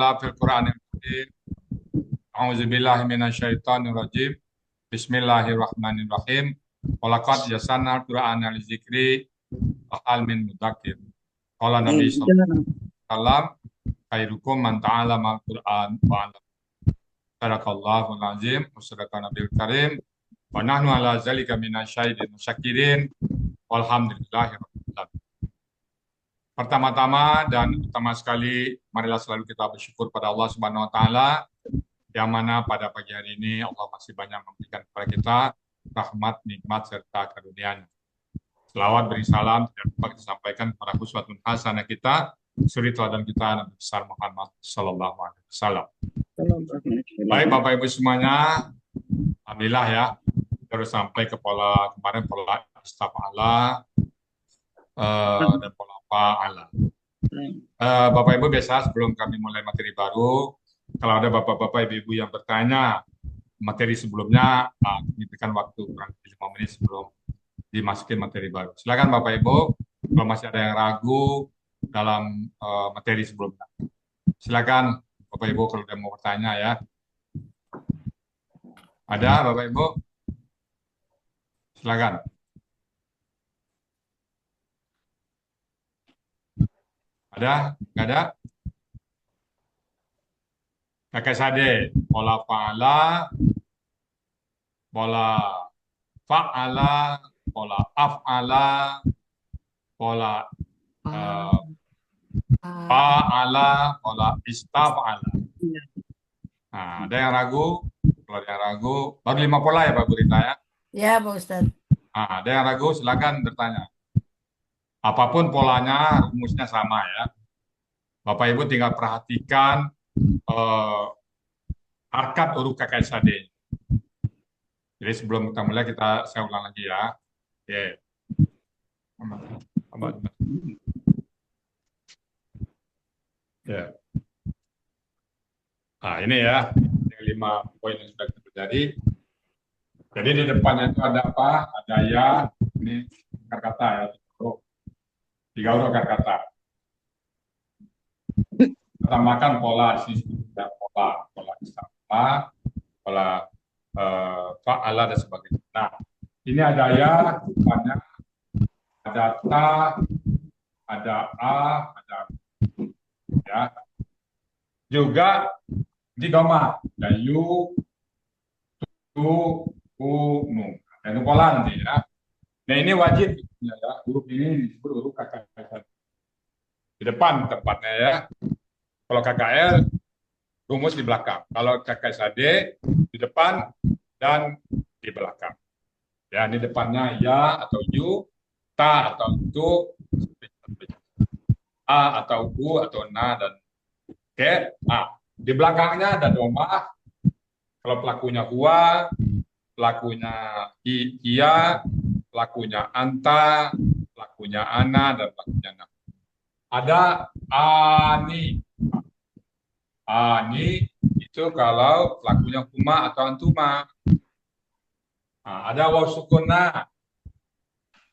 ta'ala fil Qur'anil Karim. A'udzubillahi minasyaitonir rajim. Bismillahirrahmanirrahim. Walaqad yasanna Qur'ana lizikri wa hal min mudzakir. Qala Nabi sallallahu alaihi wasallam, khairukum man ta'allama al-Qur'an wa 'allama. Sadaqallahul azim, wa sadaqa nabiyul karim. Wa nahnu ala zalika minasyahidin syakirin. Walhamdulillahi rabbil alamin. Pertama-tama dan utama sekali, marilah selalu kita bersyukur pada Allah Subhanahu wa taala yang mana pada pagi hari ini Allah masih banyak memberikan kepada kita rahmat, nikmat serta karunia-Nya. Selawat beri salam tidak lupa kita sampaikan kepada uswatun hasanah kita, suri teladan kita Nabi besar Muhammad sallallahu alaihi wasallam. Baik Bapak Ibu semuanya, alhamdulillah ya, baru sampai ke kemarin pola istafa'ala dan pola fa'ala. Bapak Ibu biasa sebelum kami mulai materi baru, kalau ada Bapak-Bapak Ibu-Ibu yang bertanya materi sebelumnya, kami berikan waktu kurang lebih 5 menit sebelum dimasukin materi baru. Silakan Bapak Ibu, kalau masih ada yang ragu dalam materi sebelumnya. Silakan Bapak Ibu kalau ada mau bertanya ya. Ada Bapak Ibu? Silakan. Ada? Nggak ada? Kakak Sade, pola fa'ala, pola fa'ala, pola af'ala, pola fa'ala, pola istaf'ala. Nah, ada yang ragu? Kalau ada yang ragu, baru 5 pola ya Pak Burita ya? Ya Pak Ustadz. Nah, ada yang ragu, silakan bertanya. Apapun polanya, rumusnya sama ya. Bapak Ibu tinggal perhatikan harkat huruf KKSAD. Jadi sebelum kita mulai, saya ulang lagi ya. Oke. Ya. Nah, ini ya, 5 poin yang sudah kita pelajari. Jadi di depannya itu ada apa? Ada ya, ini akar kata ya. 3 huruf akar kata. Tambahkan pola sisi pola istilah, pola fa'ala dan sebagainya. Nah, ini ada ya, depannya ada ta, ada a, ada ya. Juga di doma, ada yu, tu, u, nu. Dan pola nanti ya. Nah, ini wajib ya, huruf ini disebut huruf KKL. Di depan tempatnya ya. Kalau KKL rumus di belakang. Kalau KKSAD di depan dan di belakang. Ya, ini depannya ya atau yu, ta atau tu, a atau u atau na dan ke. Nah, di belakangnya ada doma. Kalau pelakunya huwa, pelakunya iya, pelakunya anta, pelakunya ana dan pelakunya na. Ada ani. Ani itu kalau pelakunya huma atau antuma. Nah, ada waw sukuna.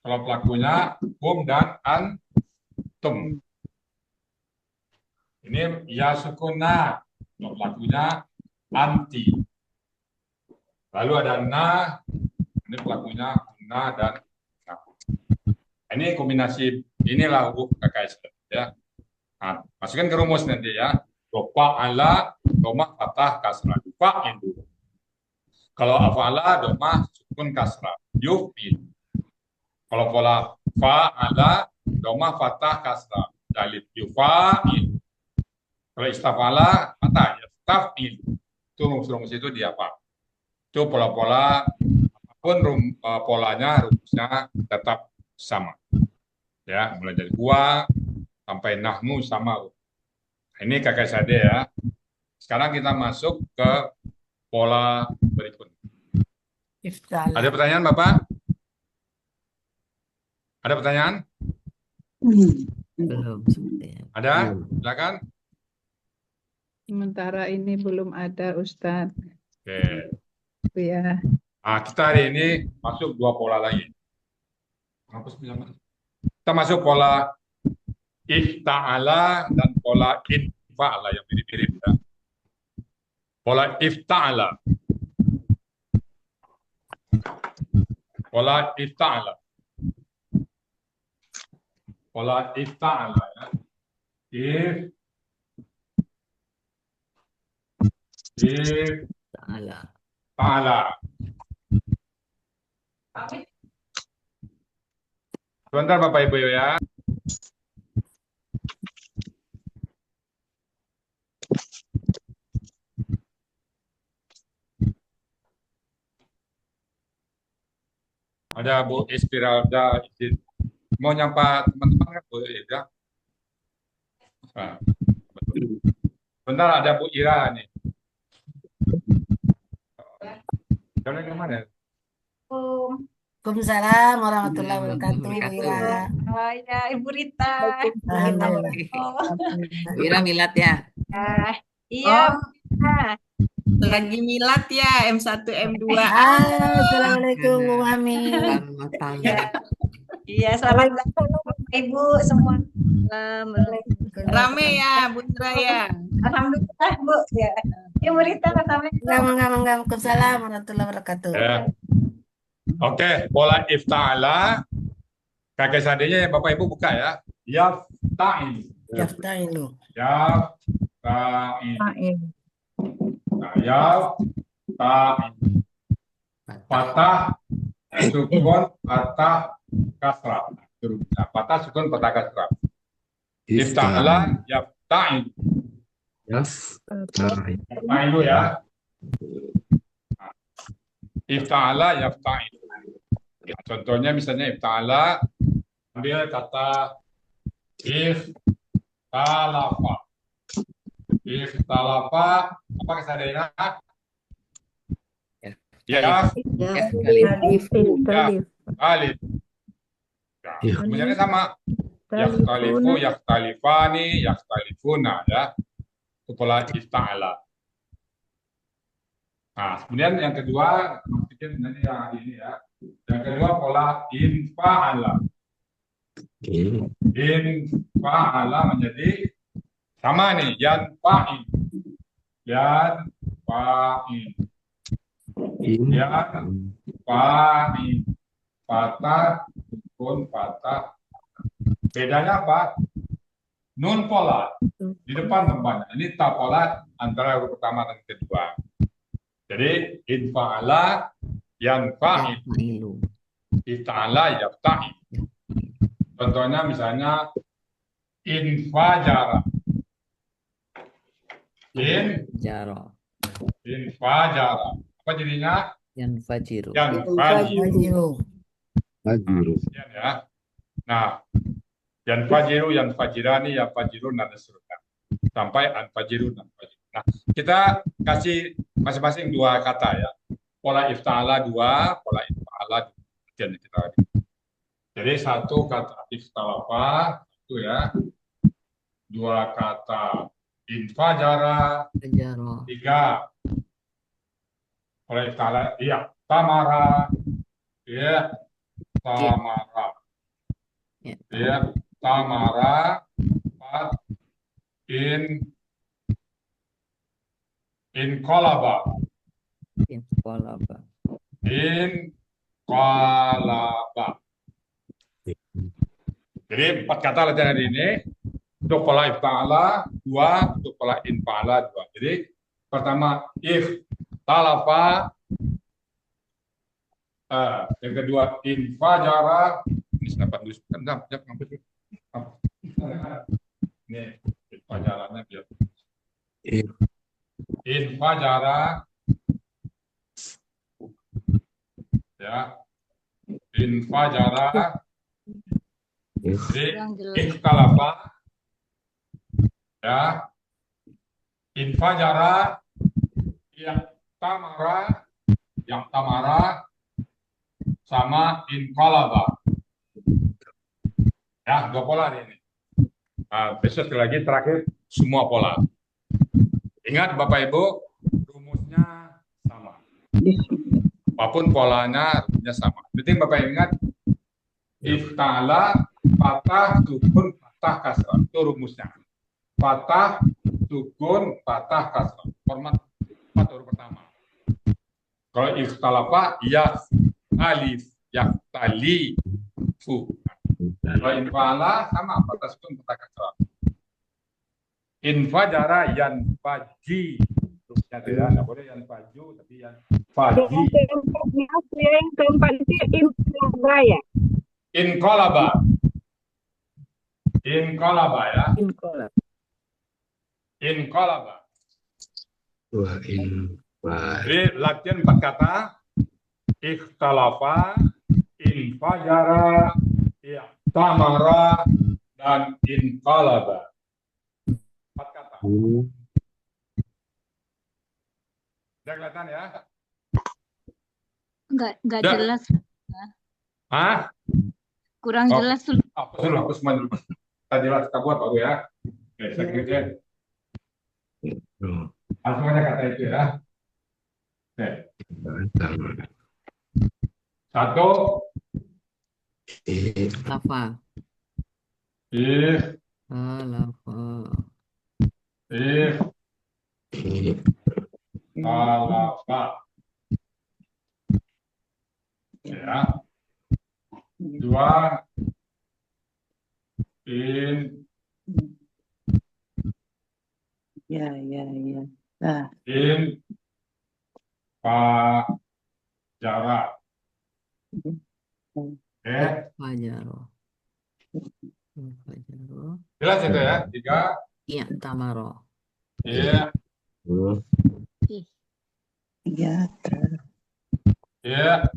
Kalau pelakunya hum dan antum. Ini ya sukuna. Kalau pelakunya anti. Lalu ada na. Ini pelakunya na dan na. Ini kombinasi, inilah huruf KKS. Ya. Nah, masukkan ke rumus nanti ya. Fa'ala, domah, fathah, kasrah. Fa'il. Kalau af'ala, domah, sukun, kasrah. Yuf'il. Kalau pola fa'ala, domah, fathah, kasrah. Dalil. Yufa'il. Kalau istaf'ala, fathah. Yastaf'il. Itu rumus-rumus itu di apa? Itu pola-pola, apapun polanya, rumusnya tetap sama. Ya, mulai dari huwa sampai nahnu sama. Ini KKSAD ya. Sekarang kita masuk ke pola berikutnya. Ada pertanyaan Bapak? Ada pertanyaan? Belum. Ada? Silakan. Sementara ini belum ada Ustadz. Oke. Ya. Nah, kita hari ini masuk 2 pola lagi. Kita masuk pola ifta'ala dan pola infa'ala yang mirip-mirip. Pola ifta'ala. Pola ifta'ala. Pola ifta'ala ya. Ta'ala. Ta'ala. Sebentar Bapak Ibu ya. Ada Bu Espiralda izin. Mau nyapa teman-teman kan boleh ya? Nah, betul. Bentar ada Bu Ira nih. Kalian kemana? Waalaikumsalam warahmatullahi wabarakatuh, Bu Ira. Oh ya, Ibu Rita. Alhamdulillah. Oh, Bu Ira milad ya? iya, Oh. Bu Rita. Lagi milad ya, M1, M2. Assalamualaikum Bu Mami. Selamat pagi. Iya, selamat datang Ibu semua. Rame ya, Bu Ira ya. Alhamdulillah, Bu. Ya. Ibu Rita, assalamualaikum. Waalaikumsalam warahmatullahi wabarakatuh. Ya. Oke, pola ifta'ala. Kakek sadenya ya Bapak Ibu buka ya. Yafta'il. Yaftailu. Yafta'il. Nah, yafta'il. Patah, sukun, patah, kasrah. Nah, patah, sukun, patah, kasrah. Ifta'ala, yafta'il. Yafta'il ya. Ifta'ala, yafta'il. Ya, contohnya misalnya ifta'ala, ambil kata ikhtalafa. Ikhtalafa, apa kesadanya? Ya, alif. Ya, kemudian sama. Yakhtalifu, yakhtalifani, yakhtalifuna ya. Itu pola ifta'ala. Nah, kemudian yang kedua, mungkin nanti yang ini ya. Yang kedua pola infa'ala. Infa'ala menjadi sama nih, yanfa'il. Yanfa'il. Yanfa'il. Patah, sukun, patah. Bedanya apa? Nun pola di depan tempatnya. Ini ta pola antara huruf pertama dan kedua. Jadi infa'ala yanfa'il. Ifta'ala yafta'il. Contohnya misalnya infajara. Infajara. Apa jadinya? Yanfajiru. Yanfajiru. Ya. Nah, yanfajiru, yanfajirani, yanfajirun, dan seterusnya. Sampai anfajirun, anfajirun. Nah, kita kasih masing-masing dua kata ya. Pola ifta'ala dua, pola infa'ala dua. Jadi satu kata ikhtalafa, itu ya. Dua kata infajara, tiga pola ifta'ala, iya, tamara, ya, tamara, ya, tamara, empat, inqalaba. Jadi empat kata latihan hari ini untuk pola ifta'ala dua, untuk pola infa'ala dua. Jadi pertama ikhtalafa, yang kedua infajara. Ini siapa dulu? Ini infajaranya biar. Infajara, ya, infajara. Jadi ikhtalafa, ya, infajara, yang tamara, sama inqalaba. Ya, dua pola ini. Nah, besok lagi terakhir semua pola. Ingat Bapak Ibu, rumusnya sama. Apapun polanya, rumusnya sama. Penting Bapak ingat, ifta'ala, patah, sukun, patah, kasrah. Itu rumusnya. Patah, sukun, patah, kasrah. Format 4 Kalau ikhtalafa yaktalifu. Kalau infa'ala sama patah sukun patah kasrah. Infajara yanfaji. Terusnya tidak, nggak boleh yanfaju, tapi yanfaji. Yang keempat itu influenza ya. Inqalaba. Inqalaba ya. Inqalaba. Jadi latihan 4 kata. Ikhtalafa, infajara, i'tamara, dan inqalaba. 4 kata. Udah kelihatan ya? Nggak Udah. jelas, Hah? kurang Oh. jelas. Hapus dulu, hapus semua dulu. Kita jelas, kita buat baru ya. Oke, saya kira langsung aja kata itu ya. Oke. 1, Lafa. Lafa. Ikhtalafa. Ya. 2, Ya. Fajara. Oke. Fajaro. Fajaro. Jelas itu ya? 3, Iya, tamaro. ya, Ya. ya,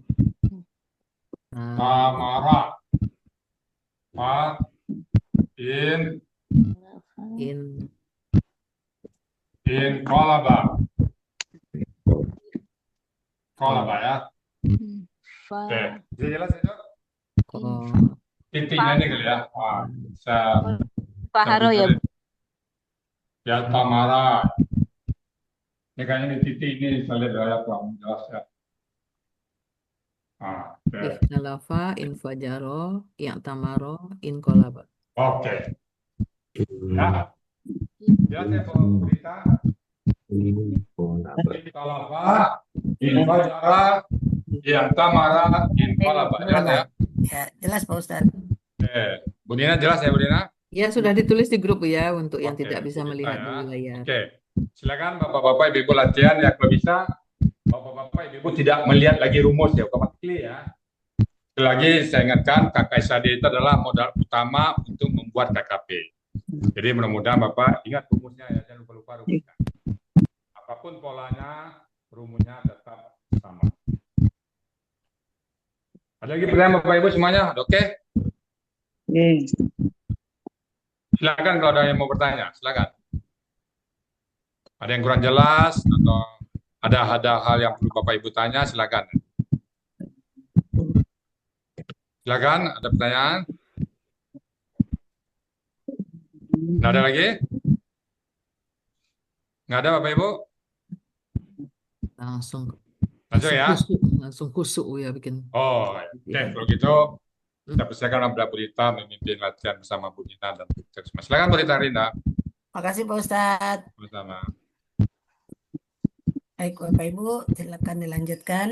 tamara. 4, In inqalaba. Qalaba ya. Oke. Bisa jelas itu? ko Titiknya ini kali ya. Wah, bisa Paharo ya. ya tamara. Ini kayaknya di titik ini saya lihat ya kurang jelas ya. Oke. ikhtalafa, infajaro, iya tamaro, inqalaba. Oke. Ya. Ya, saya mau berita. Ikhtalafa, infajara, yang tamara, inqalaba. Jelas ya? Ya, jelas Pak Ustadz. Oke. Bu Dina jelas ya, Bu Dina? Ya, sudah ditulis di grup ya untuk yang Oke, tidak bisa Bu Dina melihat ya. di layar. Oke. Silakan Bapak-bapak Ibu latihan ya kalau bisa. Bapak-bapak Ibu tidak melihat lagi rumus ya, automatically ya. Sekali lagi saya ingatkan KKSAD itu adalah modal utama untuk membuat KKP. Jadi mudah-mudahan Bapak ingat rumusnya ya, jangan lupa-lupa rumusnya. Apapun polanya, rumusnya tetap sama. Ada lagi pertanyaan Bapak Ibu semuanya? Oke? Silakan kalau ada yang mau bertanya, silakan. Ada yang kurang jelas atau ada hal yang perlu Bapak Ibu tanya, silakan. Silakan, ada pertanyaan? Nggak ada lagi? Nggak ada Bapak Ibu? Langsung ya? Langsung kusuk ya bikin. Oh, oke. Kalau gitu, kita persilakan Bu Rita memimpin latihan bersama Bu Nina dan kita semua. Silakan Bu Rita Rinda. Makasih Pak Ustadz. Bersama. Baik Bapak Ibu, silakan dilanjutkan.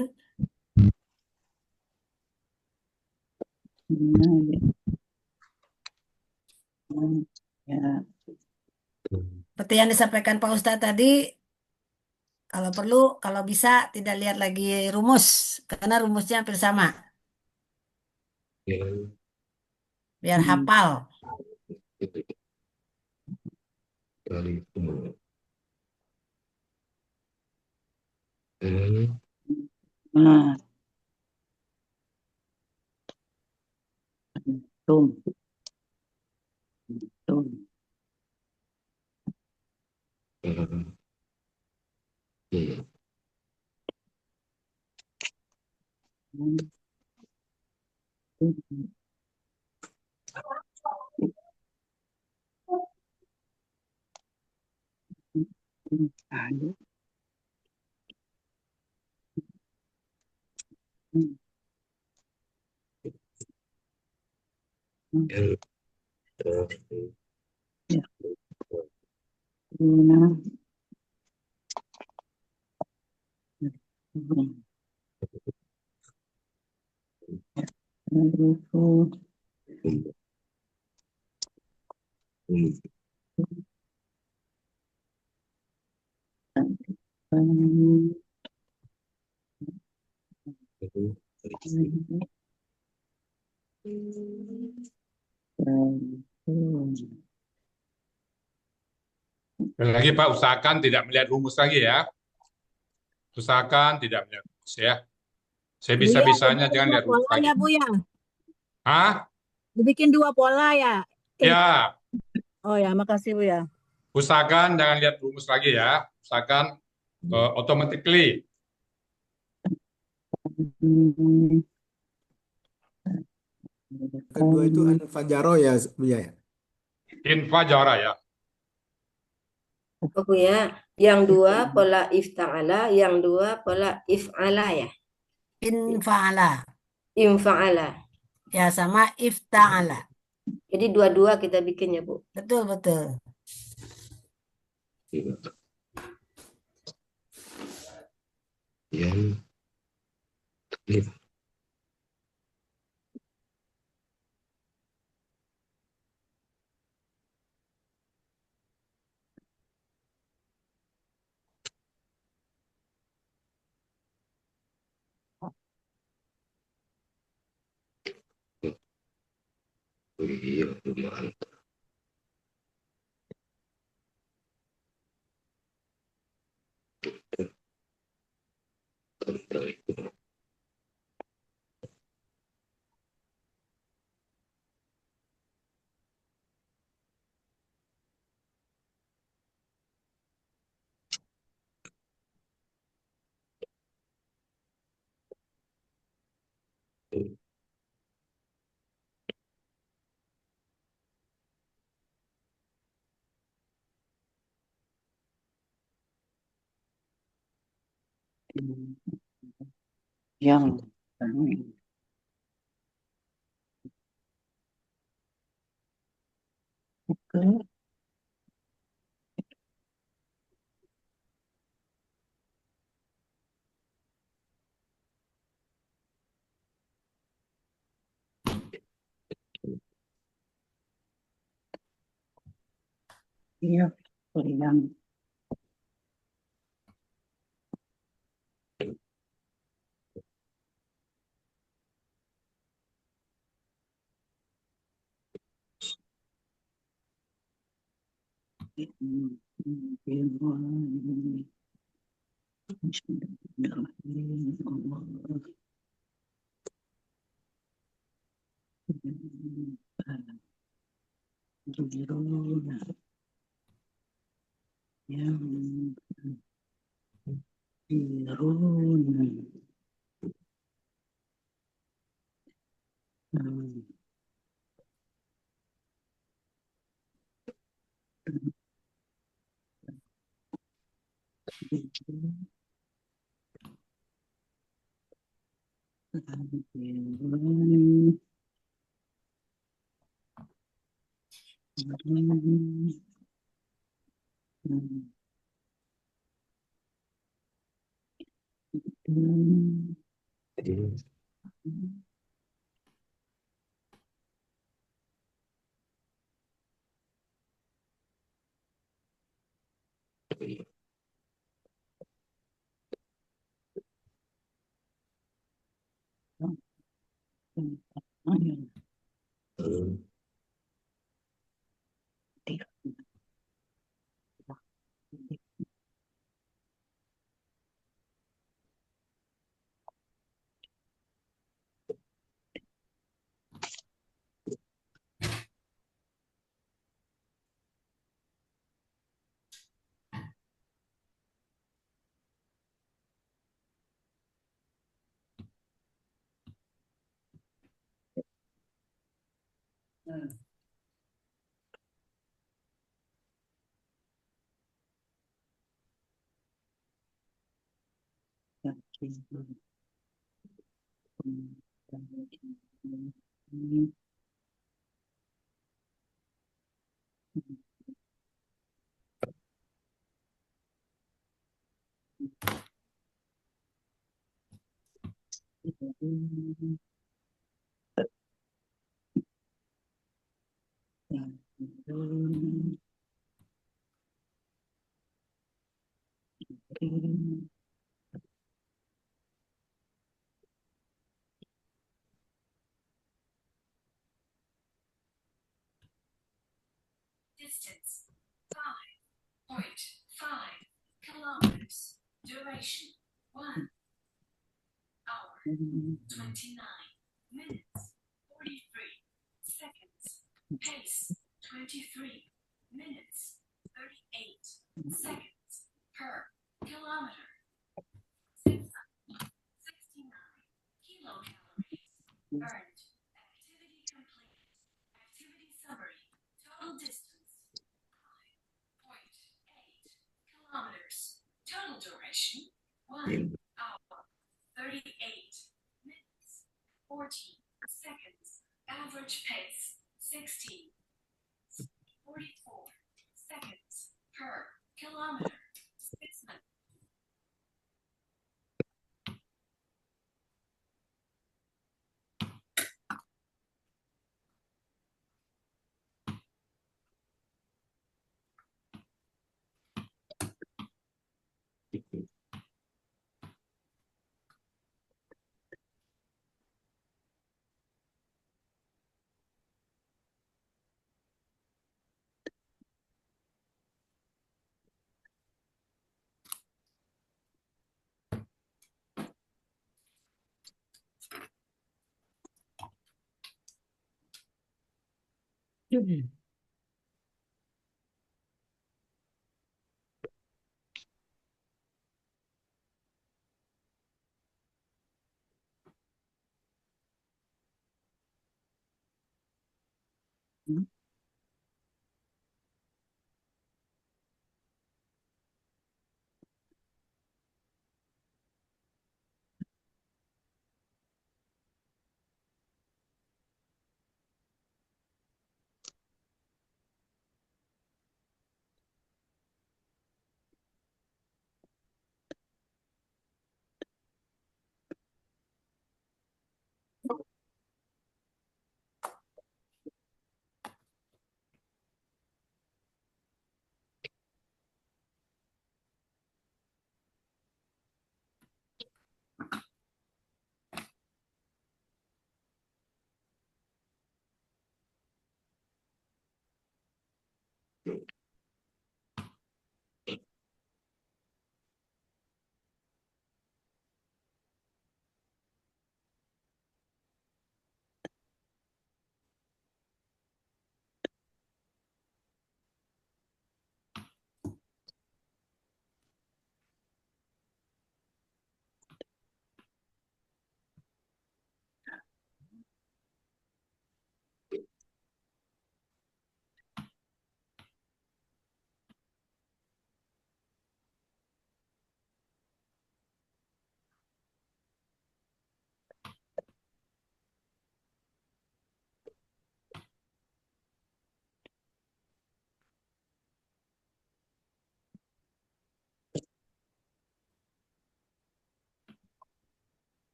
Ya. Seperti yang disampaikan Pak Ustadz tadi, kalau perlu, kalau bisa tidak lihat lagi rumus, karena rumusnya hampir sama. Biar hafal. Nah. Tum. Sekali lagi Pak, usahakan tidak melihat rumus lagi ya. Usahakan tidak melihat rumus ya. Saya Bu ya, bisa-bisanya dibikin jangan dua lihat rumus pola lagi. ya Bu ya. Ah, Dibikin dua pola ya. ya, Oh ya, makasih Bu ya. usahakan jangan lihat rumus lagi ya. Usahakan automatically. Kedua itu Al-Fajaro ya, Bu ya. Infajara ya. Oh ya, yang dua pola ifta'ala, yang dua pola if'ala ya. Infa'ala. Infa'ala. Ya sama ifta'ala. Jadi dua-dua kita bikin ya, Bu. Betul, betul. Distance 5.5 kilometers. Duration 1 hour 29 minutes 43 seconds. Pace 23 minutes 38 seconds per kilometer. 69 kilocalories burned. Activity complete. Activity summary. Total distance 5.8 kilometers. Total duration 1 hour 38 minutes 14 seconds. Average pace 16 44 seconds per kilometer. 6 minutes.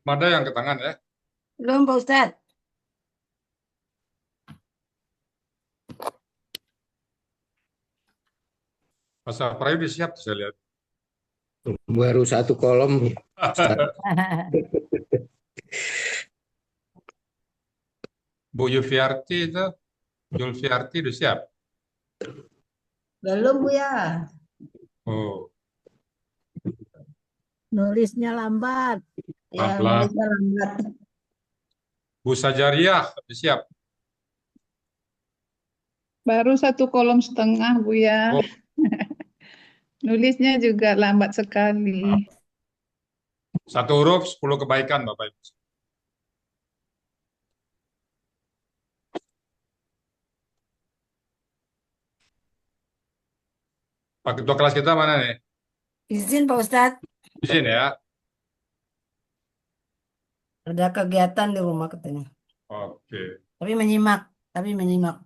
Belum ada yang ke tangan ya. Belum, Pak Ustadz. Masa Prayu udah siap saya lihat. Baru satu kolom. Bu Yulfiarti itu, Yulfiarti udah siap. Belum Bu ya. Oh, Nulisnya lambat. Ya, pelan-pelan. nulisnya lambat. Bu Sajariah udah siap. Baru 1,5 kolom, Bu ya. Oh, Nulisnya juga lambat sekali. satu huruf 10 kebaikan Bapak Ibu. Pak Ketua kelas kita mana nih? Izin Pak Ustadz, Izin ya. ada kegiatan di rumah katanya. Oke. Tapi menyimak, tapi menyimak.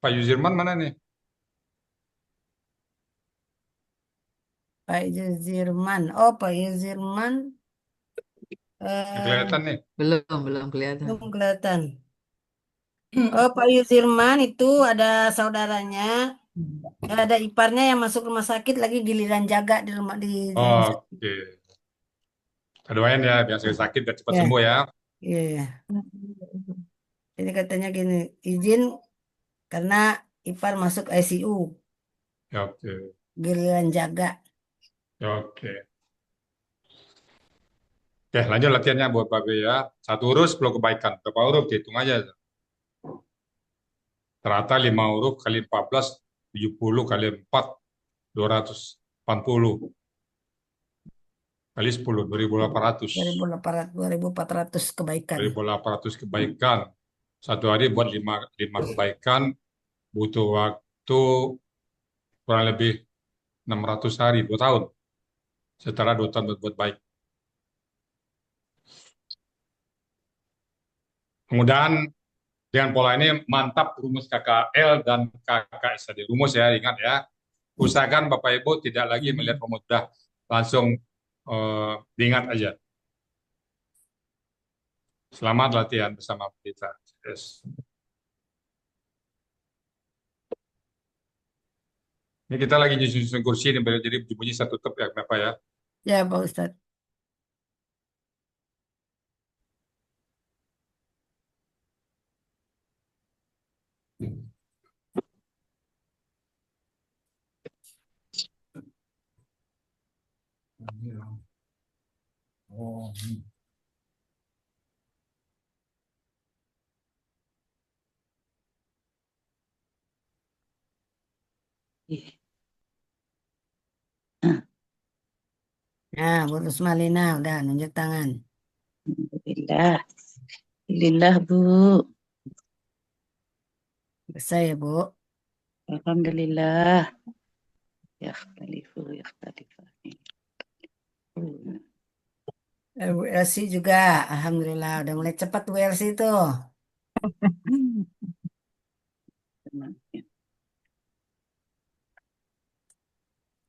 Pak Yuzirman mana nih? Pak Yuzirman. Oh, Pak Yuzirman Nggak kelihatan nih. Belum kelihatan. belum kelihatan. Oh, Pak Yuzirman itu ada saudaranya, ada iparnya yang masuk rumah sakit lagi giliran jaga di rumah sakit. Oke. Kita doain ya, biar saya sakit dan cepat Ya, sembuh ya. iya, iya. Jadi katanya gini, izin karena ipar masuk ICU, Ya, oke. giliran jaga. Ya, oke. Oke, lanjut latihannya buat Babe ya. Satu huruf 10 kebaikan. Berapa huruf? Dihitung aja. Ternyata 5 huruf kali 14, 70 kali 4, 240. Kali 10, 2.800. 2.400 kebaikan. 2.800 kebaikan. Satu hari buat 5 kebaikan, butuh waktu kurang lebih 600 hari, 2 tahun. Setelah 2 tahun berbuat baik. Kemudian dengan pola ini mantap rumus KKL dan KKS tadi. Rumus ya, ingat ya. Usahakan Bapak Ibu tidak lagi melihat pemudah, langsung diingat aja. Selamat latihan bersama kita. Yes. Ini kita lagi nyusun kursi ini, jadi bunyi satu tetap ya, Bapak ya. Ya, Pak Ustadz. Oh. Nah, Bu Rusmalina udah nunjuk tangan. Alhamdulillah. Alhamdulillah, Bu. Selesai ya, Bu. Alhamdulillah. Yakhtalifu, yakhtalifu. Bu Elsi juga, Alhamdulillah udah mulai cepat Bu Elsi itu. Tenang, ya.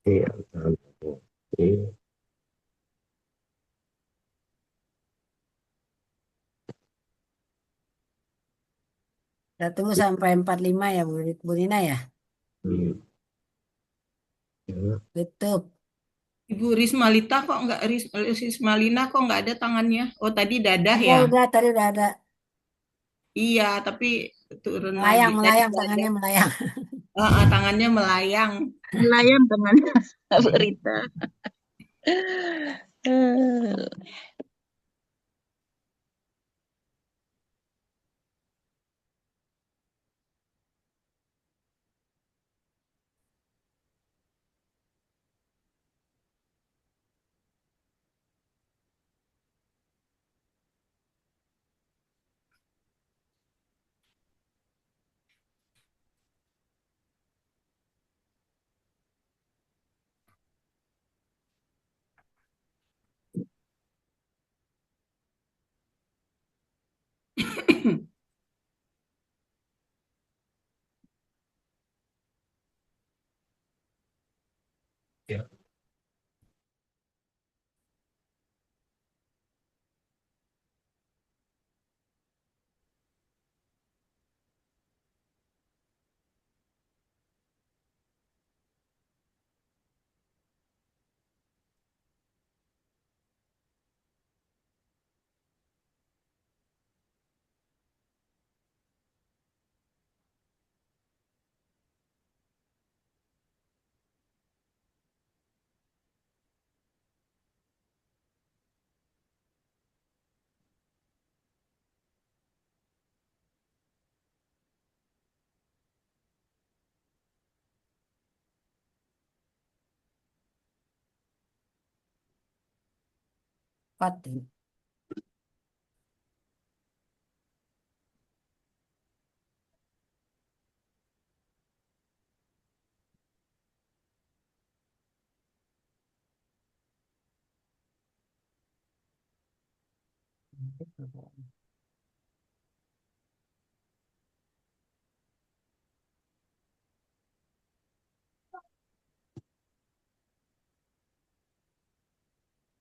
Iya. Iya. Kita tunggu sampai 45 ya Bu Nina ya. Hmm. Ya. Tutup. Ibu Rismalita kok nggak Rismalina kok nggak ada tangannya? Oh tadi dadah Oh, ya? udah tadi udah ada. Iya, tapi turun lagi. Melayang, melayang tangannya melayang. Tangannya melayang. Melayang tangannya, Bu Rita. Ya. Fatin.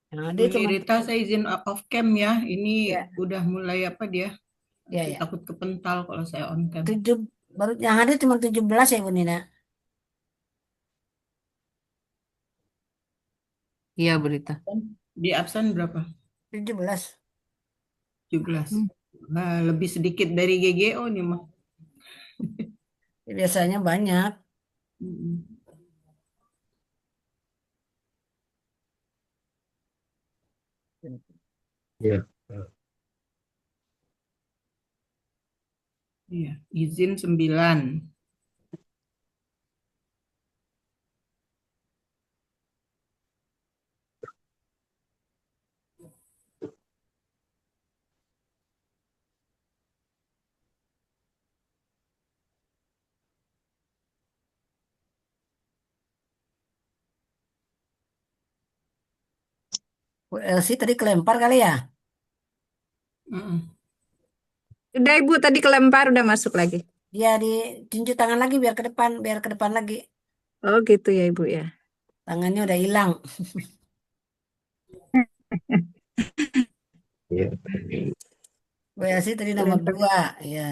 Nah, Bu dia cuma Rita, saya izin off cam ya. Ini ya, udah mulai apa dia? ya, Saya ya. takut kepental kalau saya on cam. Baru yang ada cuma 17 ya Bu Nina. Iya, berita. Di absen berapa? 17. 17. Nah, lebih sedikit dari GGO nih mah. Biasanya banyak. Mm-mm. Ya. Iya, izin 9. Bu Elsie tadi kelempar kali ya? Mm-mm. Udah Ibu tadi kelempar udah masuk lagi. Dia ditunjuk tangan lagi biar ke depan lagi. Oh gitu ya Ibu ya. Tangannya udah hilang. Ya. Bu Elsie tadi nomor Kelempar. 2. Ya.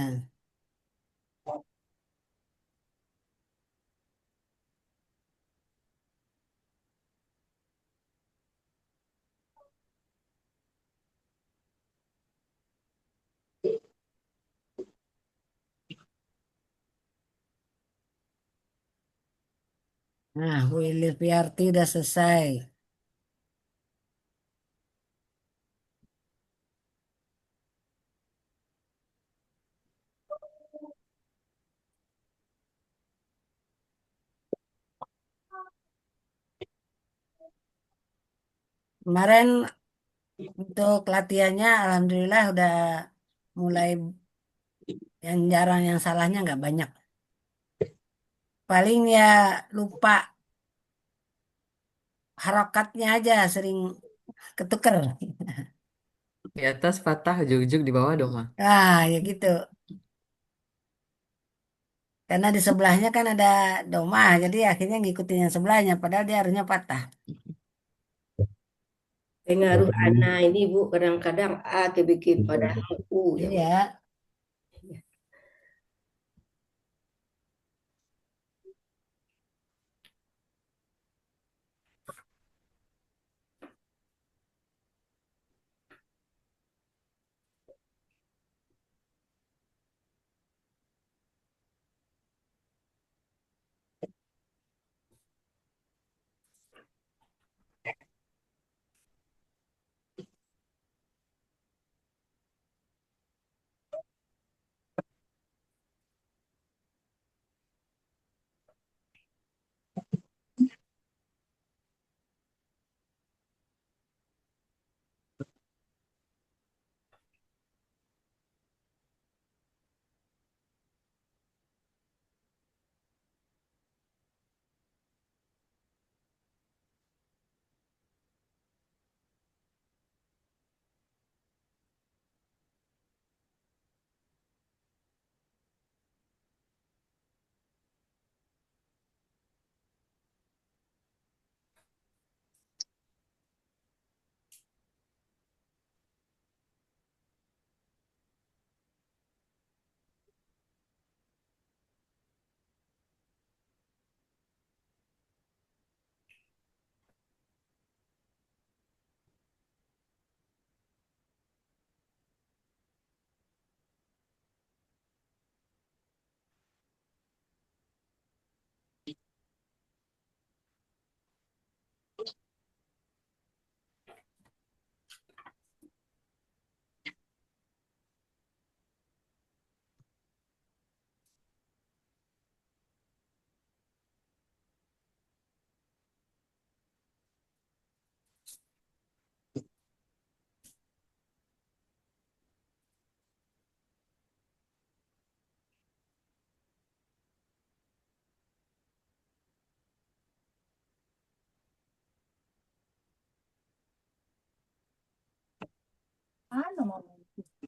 Nah, Willy Fiarti udah selesai. Kemarin untuk latihannya alhamdulillah udah mulai yang jarang yang salahnya nggak banyak. Paling ya lupa harokatnya aja sering ketuker. Di atas patah, ujung-ujung di bawah dong, Mah. Ah, ya gitu. Karena di sebelahnya kan ada doma, jadi akhirnya ngikutin yang sebelahnya, padahal dia harusnya patah. Pengaruh ana ini Bu, kadang-kadang A dibikin padahal U ya Bu. Iya,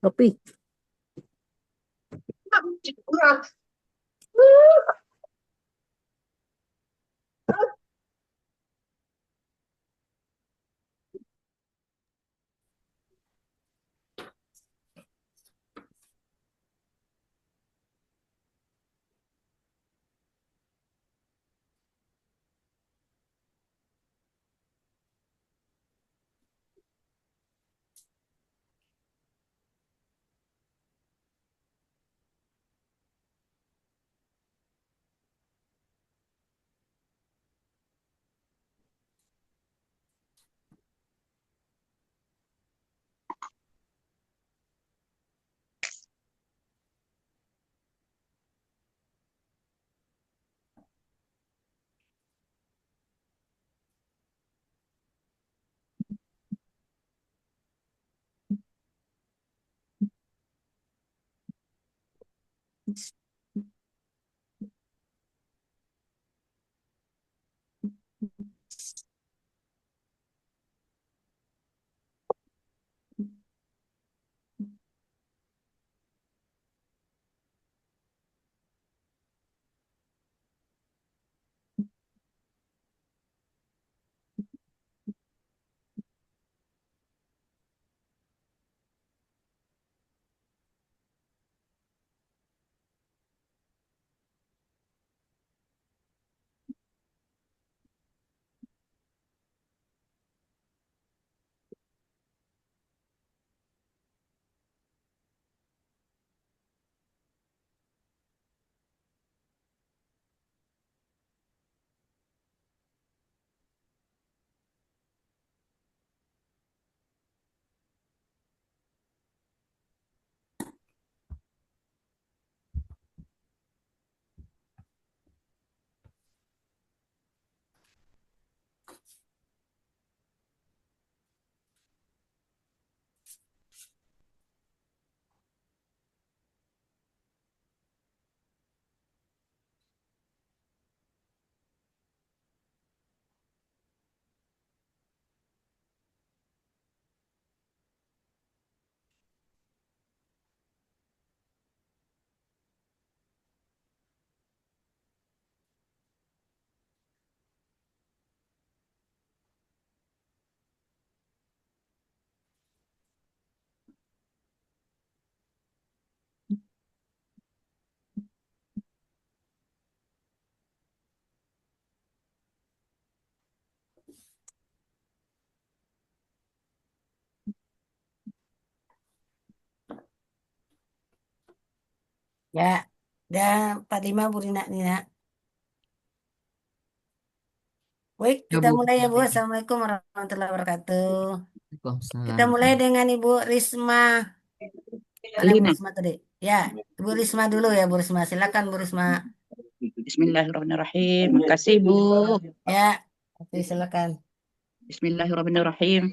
Kopi. Ya, dan 45 Bu Rina nih nak. Baik, Ya, kita Bu. mulai ya Bu. Assalamualaikum warahmatullahi wabarakatuh. Kita Waalaikumsalam. mulai dengan Ibu Risma. Mana Bu Lina. Risma tadi? Ya, Ibu Risma dulu ya Bu Risma. Silakan Bu Risma. Bismillahirrahmanirrahim. Makasih, Bu. Ya, oke silakan. Bismillahirrahmanirrahim.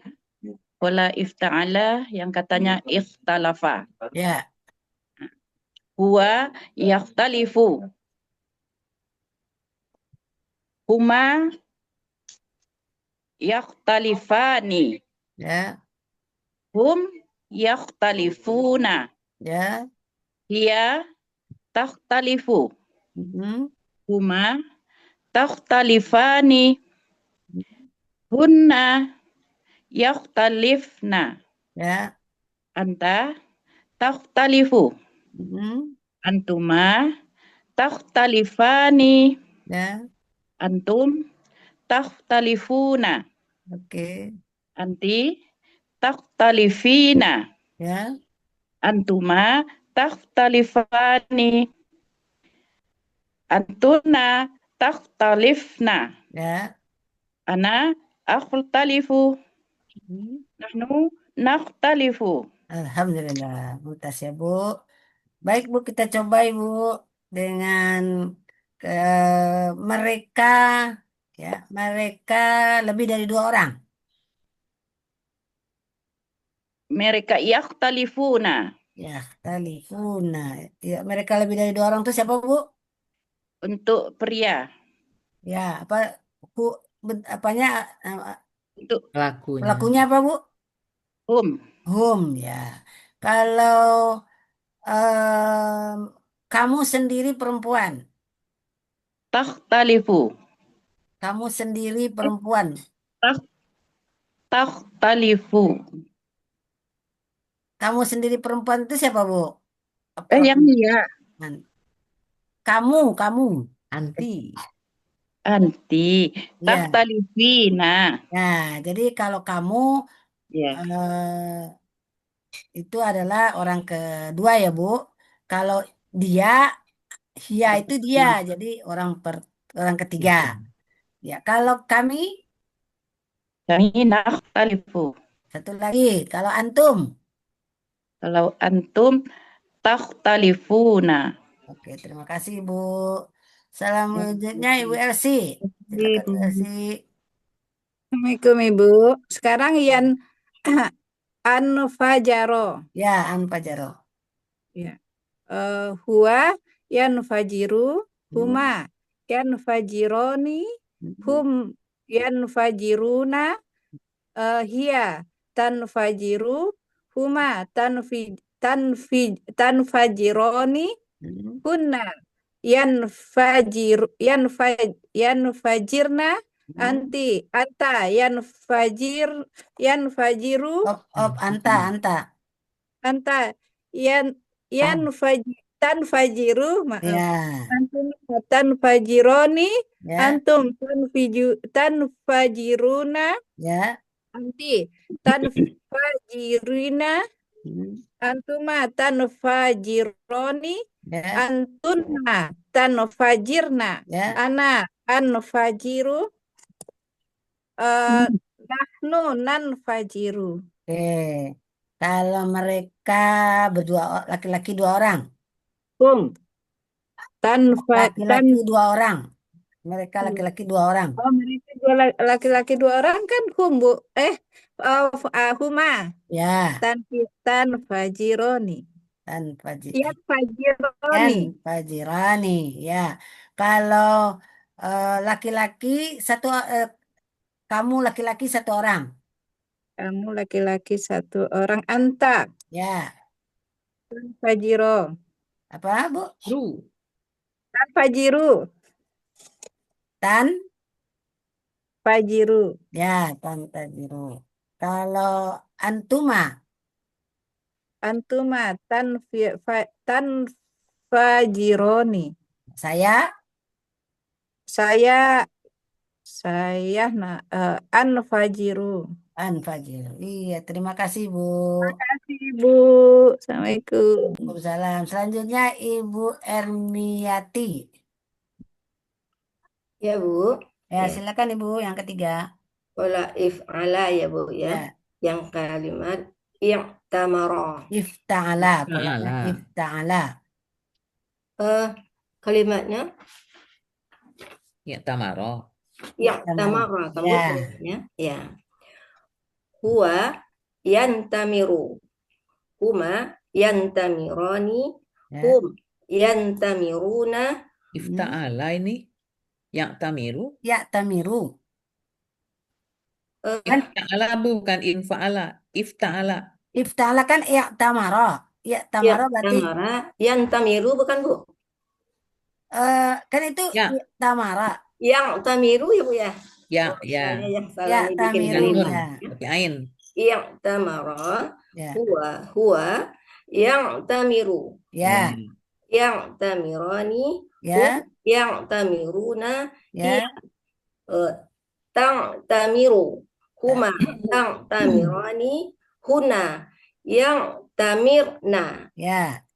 Qala ifta'ala yang katanya ikhtalafa. Ya, Huwa yakhtalifu. Huma yakhtalifani. ya, Hum yakhtalifuna. ya. Hiya takhtalifu. Mhm. Huma takhtalifani. Hunna yakhtalifna. Ya. Anta takhtalifu. Mhm. Antuma takhtalifani. Ya, Antum takhtalifuna. oke. Anti takhtalifina. Ya, Antuma takhtalifani. Antuna takhtalifna. ya. Ana akhtalifu. Mhm. Nahnu nakhtalifu. Alhamdulillah, Mutas ya Bu. Baik Bu, kita coba Ibu dengan ke mereka, ya, mereka lebih dari 2 orang. Mereka yakhtalifuna. Ya, talifuna. Ya, mereka lebih dari 2 orang itu siapa Bu? Untuk pria. Ya, apa Bu? Apanya? Untuk Pelakunya. Pelakunya apa Bu? hum. Hum, ya. Kalau em, kamu sendiri perempuan, Takhtalifu. kamu sendiri perempuan, Takhtalifu. kamu sendiri perempuan itu siapa, Bu? Yang iya. Kamu. Anti. Anti. Ya. Takhtalifina. Nah, jadi kalau kamu Ya. itu adalah orang kedua ya, Bu. Kalau dia, hia itu dia, jadi orang ketiga. Ya, kalau kami Kami nakhtalifu. satu lagi, kalau antum. Kalau antum takhtalifuna. Oke, terima kasih, Bu. Selanjutnya Ibu Elsi. Silakan Bu Elsi. Assalamualaikum Ibu. Sekarang Yan Anfajaro. Ya, Anfajaro. Ya. Huwa yanfajiru huma yanfajironi hum yanfajiruna hiya tanfajiru huma tanfajironi hunna yanfajirna anta yanfajiru anta tanfajiru antum tanfajironi antum tanfajiruna anti tanfajirina antuma tanfajironi antunna tanfajirna ana anfajiru nahnu nanfajiru. Oke, kalau mereka berdua laki-laki 2 orang, laki-laki 2 orang, mereka laki-laki 2 orang. Oh, mereka laki-laki 2 orang kan Bu. Huma. Ya. Tanfajironi. Yanfajirani. Ya. Kalau laki-laki kamu laki-laki 1 orang. Kamu laki-laki 1 orang. Anta. Ya. Tanfajiro. Apa, Bu? Tanfajiru. Fajiru. Ya, tanfajiru. Kalau antuma. Antuma tanfajironi. Saya anfajiru. Iya, terima kasih, Bu. Terima kasih, Bu. Assalamualaikum. Waalaikumsalam. Selanjutnya Ibu Ermiati. Ya, Bu. Ya, silakan Ibu yang ketiga. Pola if'ala ya, Bu ya. Yang kalimat i'tamara. Ifta'ala. Polanya ifta'ala. Kalimatnya I'tamara. i'tamara. Kamu ya. Huwa yantamiru. Huma yantamirani. Hum yantamiruna. Ifta'ala ini Ya'tamiru. Ifta'ala bukan infa'ala. Ifta'ala. Ifta'ala kan i'tamara. I'tamara berarti yantamiru bukan, Bu? Kan itu i'tamara. Ya'tamiru ya, Bu ya. Ya. Yang salah bikin kalimat. Pakai ain. I'tamara. Huwa ya'tamiru. Ya. Ya'tamirani. Ya'tamiruna. Ta'tamiru. Huma ta'tamirani. Huna ya'tamirna. Ya.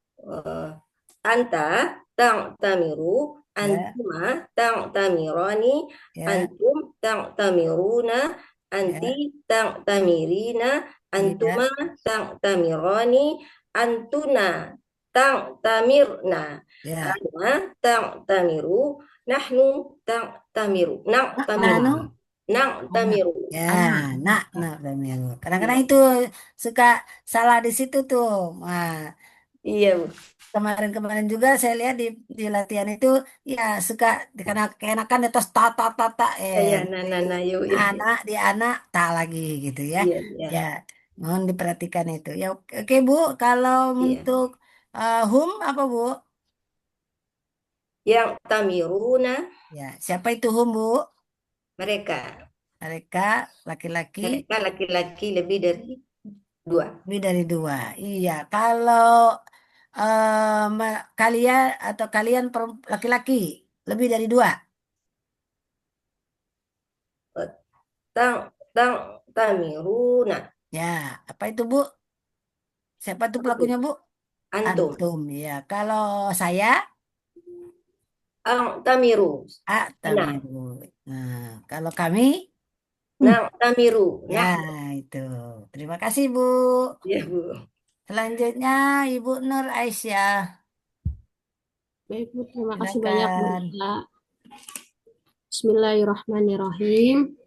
Anta ta'tamiru. Antuma ta'tamirani. Antum ta'tamiruna. Anti ta'tamirina. Antuma ta'tamirani. Antuna ta'tamirna. Ana ta'tamiru. Nahnu ta'tamiru. Na'tamiru. Ya, na'tamiru. Kadang-kadang itu suka salah di situ tuh. Nah, iya, Bu. Kemarin-kemarin juga saya lihat di latihan itu ya suka keenakan atas ta Iya, nah, yuk. anak di anak tak lagi gitu ya. Iya. Ya. Mohon diperhatikan itu. Ya, oke, Bu. Kalau Iya. untuk hum apa, Bu? Yang tamiruna, Ya, siapa itu hum, Bu? mereka. Mereka laki-laki Mereka laki-laki lebih dari 2. lebih dari 2. Iya, kalau kalian atau kalian laki-laki lebih dari 2. Tamiruna. Ya, apa itu, Bu? Siapa tuh Apa tuh? pelakunya, Bu? Antum. Antum, ya. Kalau saya, Tamiru. Nah, tamiru. Nah, kalau kami, tamiru. ya Nah, itu. Terima kasih, Bu. ya Bu. Selanjutnya, Ibu Nur Aisyah. Baik, Bu, terima kasih banyak, Bu. Silakan. Ya. Bismillahirrahmanirrahim.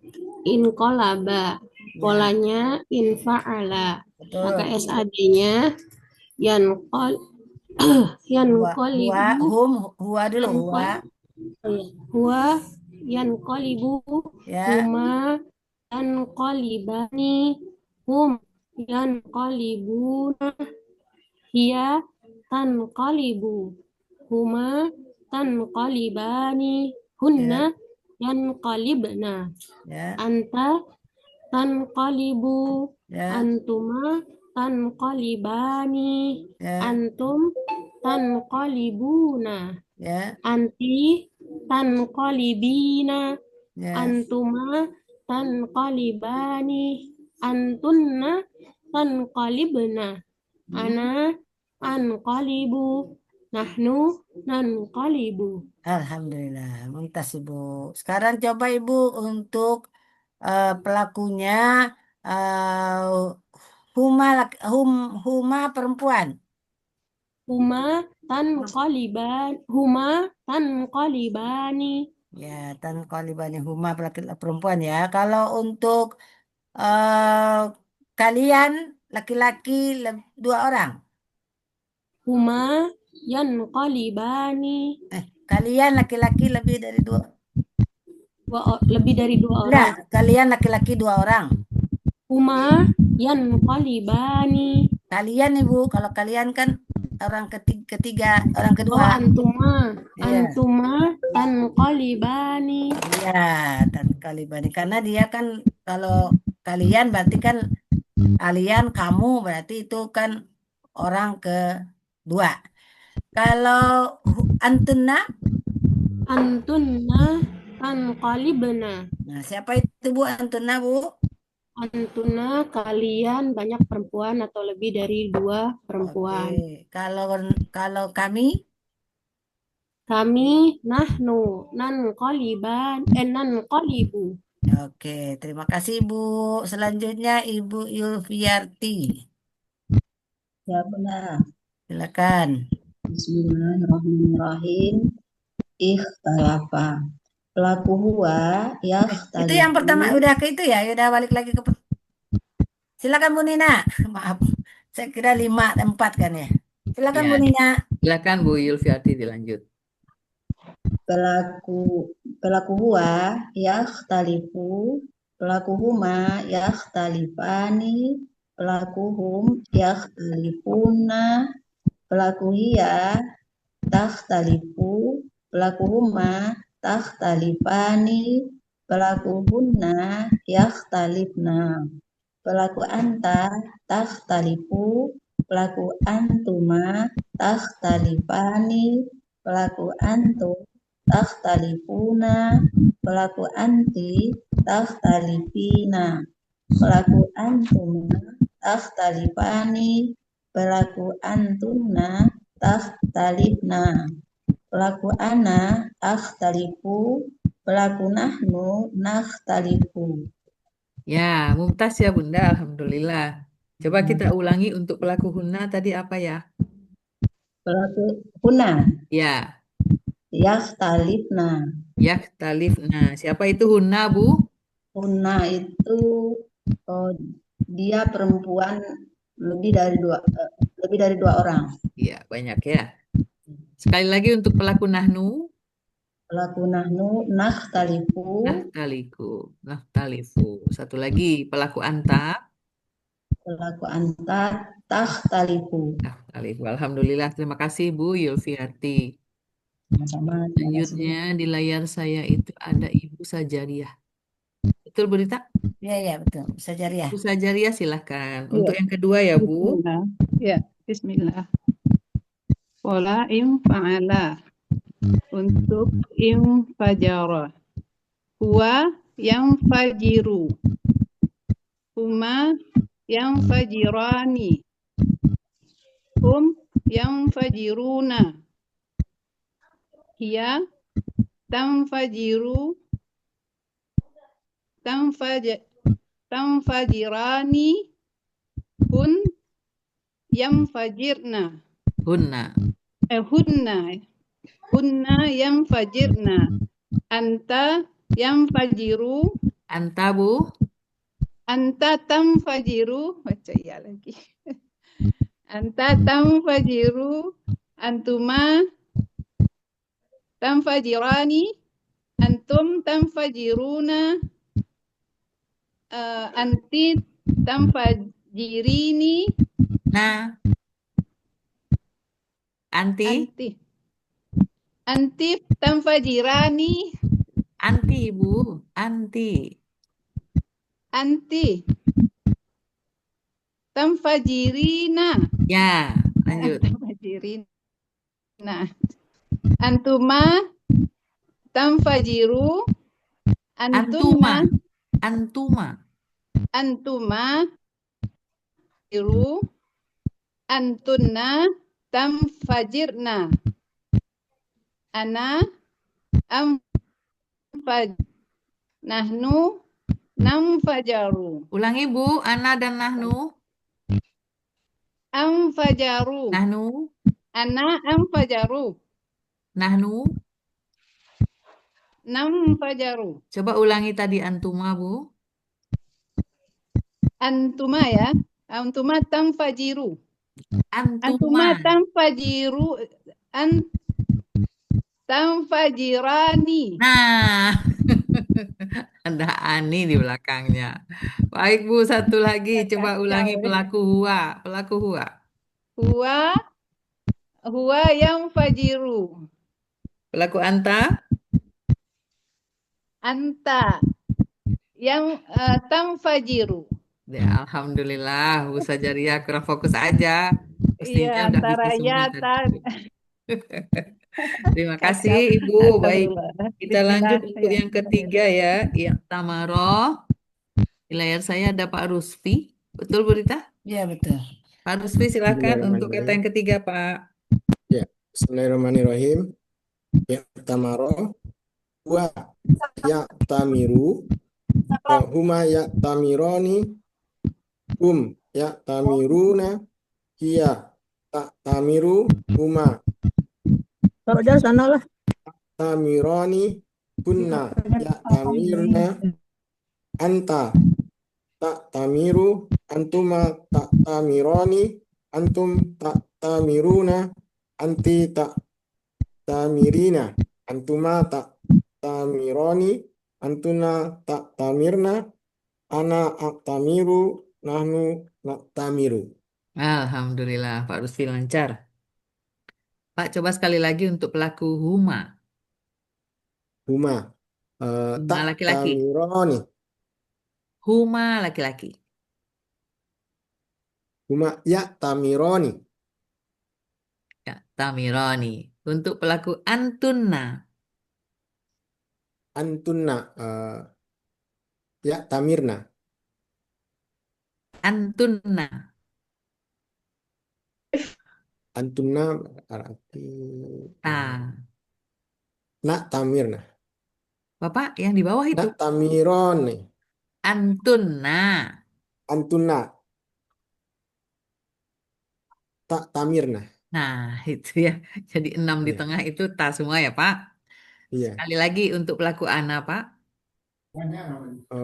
Inqalaba. Polanya infa'ala. Maka Betul. SAD-nya yanqal yanqalibu Huwa dulu, huwa. huwa yanqalibu Ya. huma yanqalibani hum yanqalibuna hiya tanqalibu huma tanqalibani hunna yanqalibna Ya. anta tanqalibu Ya. antuma tanqalibani Ya. antum tanqalibuna Ya. anti tanqalibina Ya. antuma tanqalibani antunna tanqalibna ana anqalibu nahnu nanqalibu. Alhamdulillah, mumtaz Ibu. Sekarang coba Ibu untuk pelakunya huma perempuan. Huma tanqalibani. Ya, tanqalibani huma perempuan ya. Kalau untuk kalian laki-laki 2 orang. Huma yanqalibani. Kalian laki-laki lebih dari 2. Lebih dari 2 orang. Enggak, kalian laki-laki 2 orang. Huma yanqalibani. Kalian Ibu, kalau kalian kan orang ketiga, orang kedua. Oh, antuma. Iya. Antuma tanqalibani. Iya, tanqalibani. Karena dia kan kalau kalian berarti kan kalian, kamu berarti itu kan orang kedua. Kalau antunna? Antunna tanqalibna. Nah, siapa itu Bu antunna, Bu? Antuna kalian banyak perempuan atau lebih dari 2 perempuan. Oke. Kalau kami? Kami nahnu nanqalibu. Oke, terima kasih Bu. Selanjutnya Ibu Yulfiarti. Ya benar. Silakan. Bismillahirrahmanirrahim. Ikhtalafa. Pelaku huwa Itu yang pertama udah ke itu ya, udah balik lagi ke. Silakan Bu Nina. Maaf, saya kira 5, 4 kan ya. Silakan Ya, Bu Nina. silakan Bu Yulfiati dilanjut. Pelaku huwa yakhtalifu. Pelaku huma yakhtalifani. Pelaku hum yakhtalifuna. Pelaku hiya takhtalifu. Pelaku huma takhtalifani. Pelaku hunna yakhtalifna. Pelaku anta takhtalifu. Pelaku antuma takhtalifani. Pelaku antum takhtalifuna. Pelaku anti takhtalifina. Pelaku antuma takhtalifani. Pelaku antunna takhtalifna. Pelaku ana akhtalifu. Pelaku nahnu nakhtalifu. Ya, mumtaz ya Bunda, alhamdulillah. Coba kita ulangi untuk pelaku hunna tadi apa ya? Pelaku huna Ya, yakhtalifna. yakhtalifna. Siapa itu hunna, Bu? Huna itu dia perempuan lebih dari 2 orang. Iya, banyak ya. Sekali lagi untuk pelaku nahnu. Pelaku nahnu nakhtalifu. Nahtalifu. Satu lagi pelaku anta. Pelaku anta takhtalifu. Alhamdulillah, terima kasih Bu Yulfiati. Sama-sama. Terima kasih. Selanjutnya di layar saya itu ada Ibu Sajariah. Betul Bu Rita? Ya, ya, betul. Bisa jari ya. Ibu Sajariah silahkan. Ya, Untuk yang kedua ya Bu. bismillah. Ya, bismillah. Pola fa'ala. Untuk fajara. Huwa yang fajiru. Huma yang fajirani. Hum yang fajiruna. Hiya tanfajiru. Tanfajirani. Hun yang fajirna. Hunna. Hunna yang fajirna. Anta yang fajiru. Anta Bu. Anta tanfajiru. Baca ya lagi. Anta tanfajiru. Antuma tanfajirani. Antum tanfajiruna. Anti tanfajirini. Nah. Anti. Anti tanfajirani. Anti Bu. Anti. Anti tanfajirina. Ya, lanjut. Tanfajirina. Antuma tanfajiru. Antuma. Antuma. Antuma iru. Antunna tanfajirna. Ana nahnu namfajaru. Ulangi Bu, ana dan nahnu. Amfajaru. Nahnu. Ana amfajaru. Nahnu. Namfajaru. Coba ulangi tadi antuma Bu. Antuma ya. Antuma tanfajiru. Antuma. Antuma tanfajiru. Tanfajirani. Nah, ada Ani di belakangnya. Baik Bu, satu lagi. Coba ulangi pelaku huwa. Pelaku huwa. Huwa yang fajiru. Pelaku anta. Anta yang tanfajiru. Ya, Alhamdulillah, Bu Sajaria kurang fokus aja. Mestinya Iya, udah antara bisa semua ya tadi. Terima kasih Ibu. Baik, kita lanjut untuk yang ketiga ya. Yang Tamaro. Di layar saya ada Pak Rusfi. Betul Bu Rita? Ya, betul. Pak Rusfi silakan untuk kata yang ketiga Pak. Ya, Bismillahirrahmanirrahim. Ya, tamaro. Wa ya tamiru. Huma ya tamironi. Hum ya tamiruna. Hiya tak tamiru. Huma Kalau udah sana lah. tamironi. Kunna ya tamirna. Anta tak tamiru. Antuma tak tamironi. Antum tak tamiruna. Anti tak tamirina. Antuma tak tamironi. Antuna tak tamirna. Ana aktamiru. Nahnu naktamiru. Alhamdulillah, Pak Rusfi lancar. Pak, coba sekali lagi untuk pelaku huma. Huma tak laki-laki. tamironi. Huma laki-laki. Huma ya tamironi. Ya, tamironi. Untuk pelaku antunna. Antunna ya tamirna. Antunna. Antunna berarti nak tamirna. Bapak yang di bawah itu. Nak tamironi. Antunna. Antunna tak tamirna. Nah, itu ya. Jadi 6 di tengah itu ta semua ya, Pak. Iya. Sekali lagi untuk pelaku ana, Pak.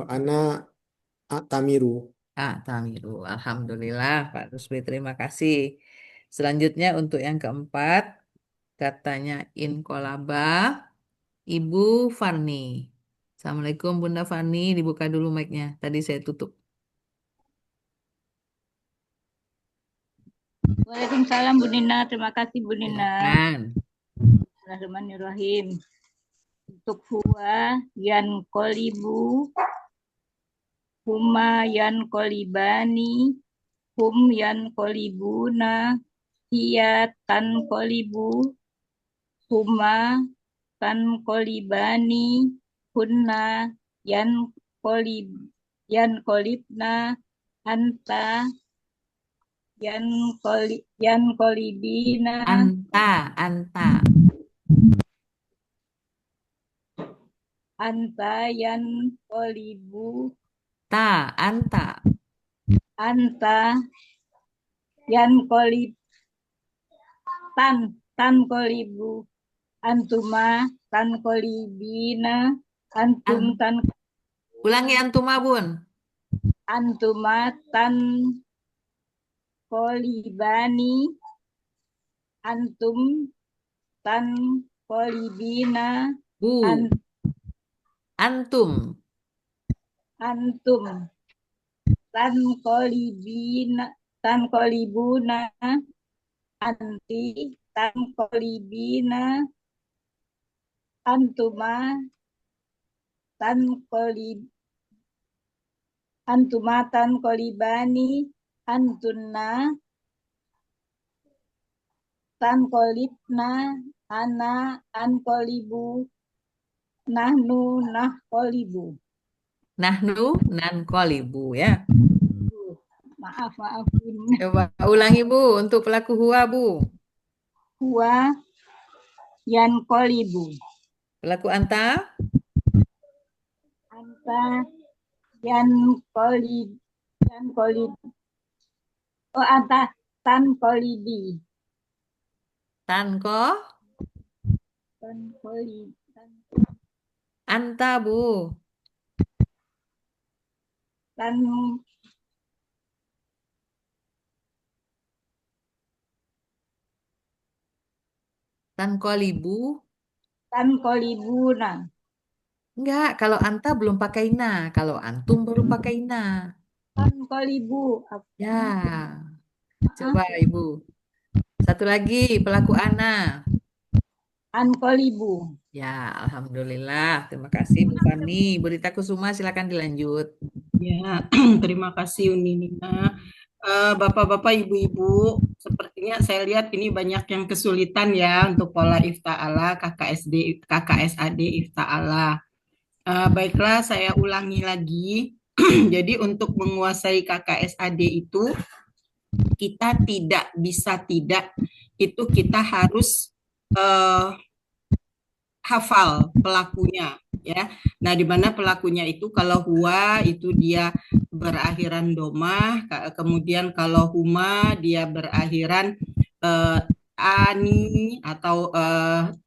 Ana atamiru. Tamiru. Alhamdulillah, Pak Rusbi. Terima kasih. Selanjutnya untuk yang keempat, katanya inkolaba, Ibu Farni. Assalamualaikum Bunda Farni. Dibuka dulu mic-nya. Tadi saya tutup. Waalaikumsalam Bu Nina, terima kasih Bu Nina. Silakan. Bismillahirrahmanirrahim. Untuk huwa yan kolibu, huma yan kolibani, hum yan kolibuna, hiya tan kolibu, huma tan kolibani, hunna yan kolibna, anta yan kolibina, Anta. anta yan kolibu, Anta. anta yan kolib, tan kolibu, antuma tan kolibina, antum tan Ulangi antuma, Bun. antuma tan kolibani, antum tan kolibina, Bu. Antum. antum tan kolibina, tan kolibuna, anti tan kolibina, antuma tan kolibani, antunna tan kolibna, ana an kolibu, nahnu nah kolibu. Nahnu nan kolibu ya. Maaf. Coba ulangi, Bu, untuk pelaku huwa, Bu. Huwa yan kolibu. Pelaku anta? Anta yan kolib. Oh, anta tan kolibi. Tan kolib. Anta, Bu. Tan kolibu. Tan kolibuna. Enggak, kalau anta belum pakai na. Kalau antum baru pakai na. Tan kolibu. Ya. Coba Ibu. Satu lagi, pelaku ana. An kolibu. Ya, alhamdulillah. Terima kasih Bu Fani. Bu Rita Kusuma, silakan dilanjut. Ya, terima kasih Uni Nina. Bapak-bapak, ibu-ibu, sepertinya saya lihat ini banyak yang kesulitan ya untuk pola ifta'ala, KKSAD ifta'ala. Baiklah, saya ulangi lagi. Jadi untuk menguasai KKSAD itu, kita tidak bisa itu kita harus hafal pelakunya ya. Nah, di mana pelakunya itu kalau huwa itu dia berakhiran domah, kemudian kalau huma dia berakhiran ani atau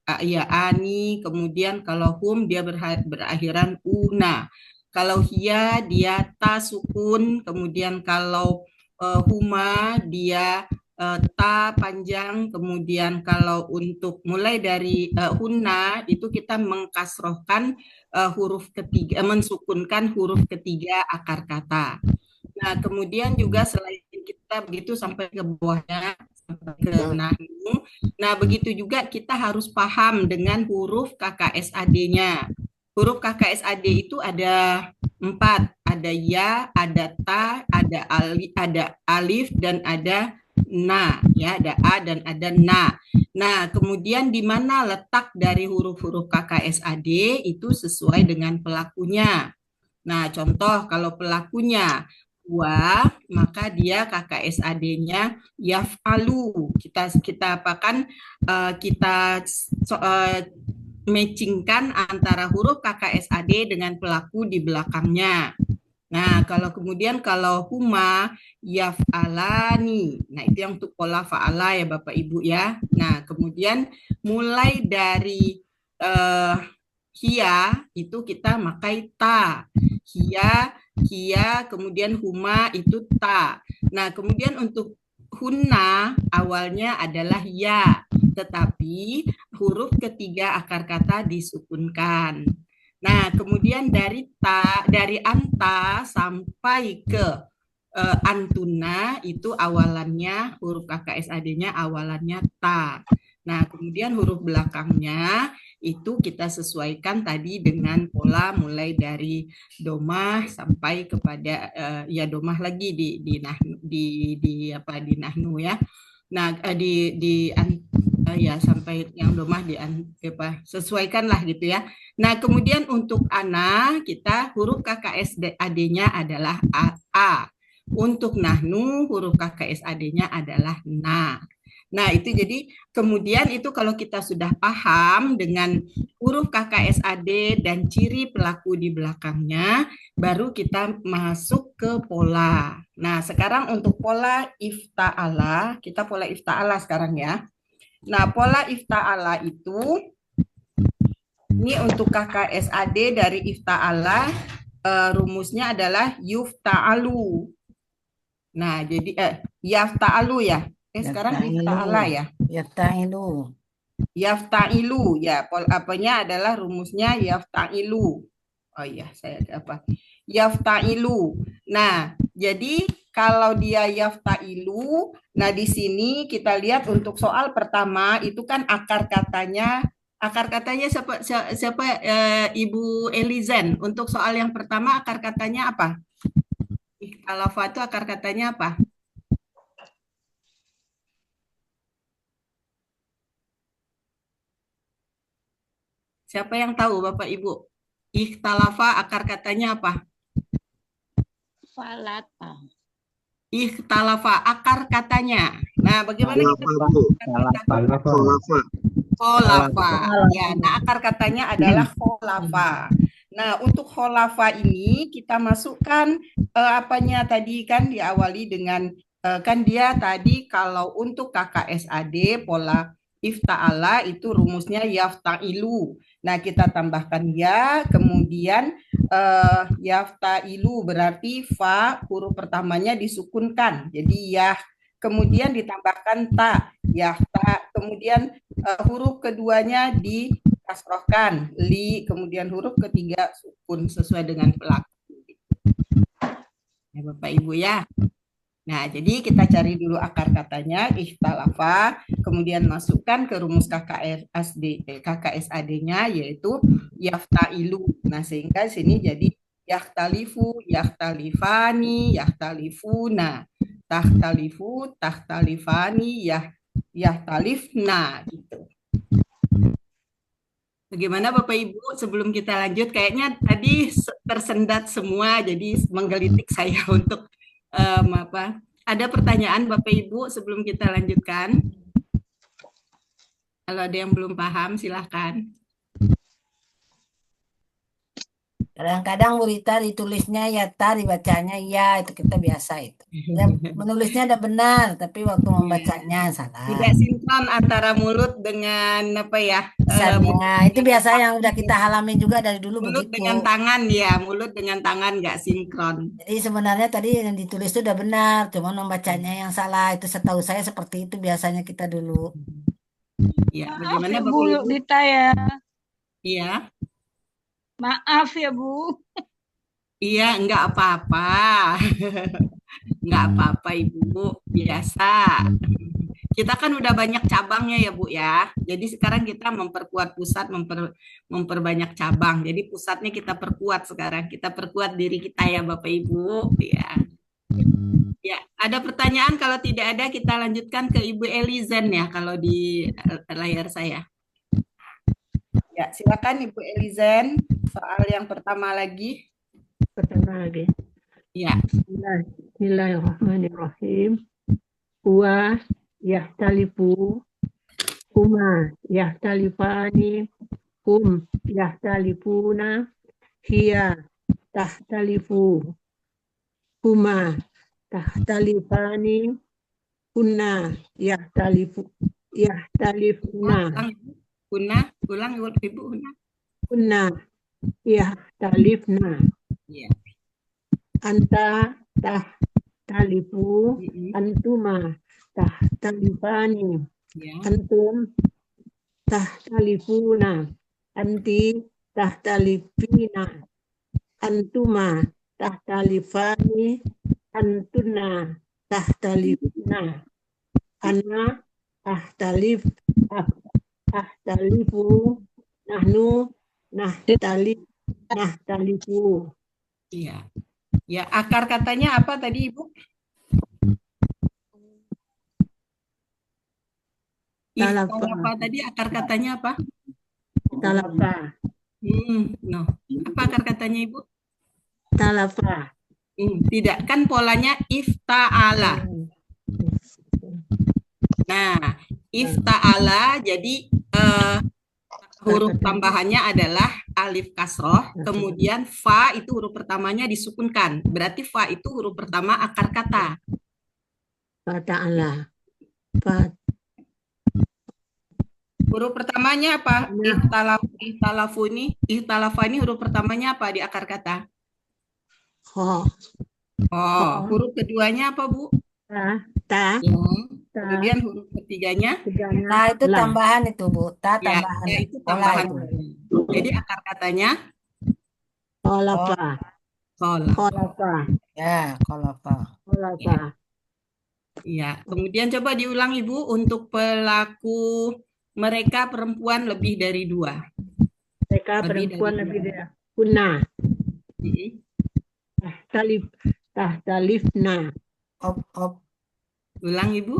ani, kemudian kalau hum dia berakhiran una. Kalau hiya dia ta sukun, kemudian kalau huma dia ta panjang, kemudian kalau untuk mulai dari hunna itu kita mengkasrohkan huruf ketiga, mensukunkan huruf ketiga akar kata. Nah, kemudian juga selain kita begitu sampai ke bawahnya, sampai ke nahnu. Nah, begitu juga kita harus paham dengan huruf KKSAD-nya. Huruf KKSAD itu ada 4, ada ya, ada ta, ada alif, dan ada na, ya, ada a dan ada na. Nah, kemudian di mana letak dari huruf-huruf KKSAD itu sesuai dengan pelakunya. Nah, contoh kalau pelakunya wa, maka dia KKSAD-nya yaf'alu. Kita apakan kita matchingkan antara huruf KKSAD dengan pelaku di belakangnya. Nah, kalau huma yaf'alani. Nah, itu yang untuk pola fa'ala ya Bapak Ibu ya. Nah, kemudian mulai dari hiya itu kita makai ta. Hiya, kemudian huma itu ta. Nah, kemudian untuk hunna awalnya adalah ya, tetapi huruf ketiga akar kata disukunkan. Nah, kemudian dari anta sampai ke antuna itu awalannya huruf KKSAD-nya awalannya ta. Nah, kemudian huruf belakangnya itu kita sesuaikan tadi dengan pola mulai dari domah sampai kepada ya domah lagi di nahnu ya. Nah, ya sampai yang domah sesuaikanlah gitu ya. Nah, kemudian untuk ana kita huruf KKSAD-nya adalah a. Untuk nahnu huruf KKSAD-nya adalah na. Nah, itu jadi kemudian itu kalau kita sudah paham dengan huruf KKSAD dan ciri pelaku di belakangnya, baru kita masuk ke pola. Nah, sekarang untuk pola ifta'ala, kita pola ifta'ala sekarang ya. Nah, pola ifta'ala itu, ini untuk KKSAD dari ifta'ala, rumusnya adalah yufta'alu. Nah, jadi yafta'alu ya. Sekarang ifta'ala ya. Yafta'ilu. Yafta'ilu ya. Apanya adalah rumusnya yafta'ilu. Oh iya, saya apa? Yafta'ilu. Nah, jadi kalau dia yafta'ilu, nah di sini kita lihat untuk soal pertama itu kan akar katanya siapa Ibu Elizen? Untuk soal yang pertama akar katanya apa? Ikhtalafa itu akar katanya apa? Siapa yang tahu, Bapak Ibu? Ikhtalafa akar katanya apa? Falata. Ikhtalafa akar katanya. Nah, bagaimana kita kholafa. Ya, nah akar katanya adalah kholafa. Nah, untuk kholafa ini kita masukkan apanya tadi kan diawali dengan kan dia tadi kalau untuk KKSAD pola ifta'ala itu rumusnya yafta'ilu. Nah, kita tambahkan ya, kemudian yafta'ilu berarti fa huruf pertamanya disukunkan. Jadi ya, kemudian ditambahkan ta, yafta, kemudian huruf keduanya dikasrohkan, li, kemudian huruf ketiga sukun sesuai dengan pelaku. Ya, Bapak Ibu ya. Nah, jadi kita cari dulu akar katanya, ikhtalafa, kemudian masukkan ke rumus KKSAD-nya yaitu yafta'ilu. Nah, sehingga sini jadi yahtalifu, yahtalifani, yahtalifuna, tahtalifu, tahtalifani, yahtalifna gitu. Bagaimana Bapak Ibu sebelum kita lanjut? Kayaknya tadi tersendat semua, jadi menggelitik saya untuk ada pertanyaan Bapak Ibu sebelum kita lanjutkan? Kalau ada yang belum paham silahkan. Kadang-kadang Bu Rita ditulisnya ya ta, dibacanya ya, itu kita biasa itu. Ya, menulisnya ada benar, tapi waktu membacanya salah. Tidak sinkron antara mulut dengan apa ya? Itu biasa yang udah kita alami juga dari dulu mulut begitu. Dengan tangan ya, mulut dengan tangan nggak sinkron. Jadi sebenarnya tadi yang ditulis itu udah benar, cuma membacanya yang salah. Itu setahu saya seperti itu biasanya kita dulu. Ya, bagaimana Maaf ya, Bu Rita ya. Iya. Maaf ya Bu. Iya, enggak apa-apa. Enggak apa-apa Ibu, biasa. Kita kan udah banyak cabangnya ya Bu ya. Jadi sekarang kita memperkuat pusat, memperbanyak cabang. Jadi pusatnya kita perkuat sekarang. Kita perkuat diri kita ya Bapak Ibu. Ya. Ya, ada pertanyaan? Kalau tidak ada kita lanjutkan ke Ibu Elizen ya kalau di layar saya. Ya, silakan Ibu Elizen. Soal yang pertama lagi. Ya. Bismillahirrahmanirrahim. Huwa yahtalifu, huma yahtalifani, hum yahtalifuna, hiya tahtalifu, huma tahtalifani, kunna yahtalifna. Ulang Ibu. Kunna yahtalifna. Ya. Anta tahtalifu, antuma tahtalifani, antum tahtalifuna, anti tahtalifina, antuma tahtalifani, Antuna tahtalifna. Ana tahtalifu. Nahnu nahtalifu. Iya. Ya, akar katanya apa tadi, Ibu? Talafa. Ikhtalafa tadi akar katanya apa? Talafa. No. Apa akar katanya, Ibu? Talafa. Tidak, kan polanya ifta'ala. Nah, ifta'ala jadi huruf tambahannya adalah alif kasroh, kemudian fa itu huruf pertamanya disukunkan. Berarti fa itu huruf pertama akar kata. Fata'ala. Huruf pertamanya apa? Ikhtalafa ini huruf pertamanya apa di akar kata? Huruf keduanya apa, Bu? Ta. Kemudian huruf ketiganya? Nah, itu tambahan itu, Bu. Ta tambahan. Ya, itu tambahan. Jadi akar katanya? Kholafa. Ya, kholafa. Ya, kemudian coba diulang, Ibu, untuk pelaku mereka perempuan lebih dari 2. Mereka perempuan lebih dari kunna. Tahtalifna. Ulang, Ibu.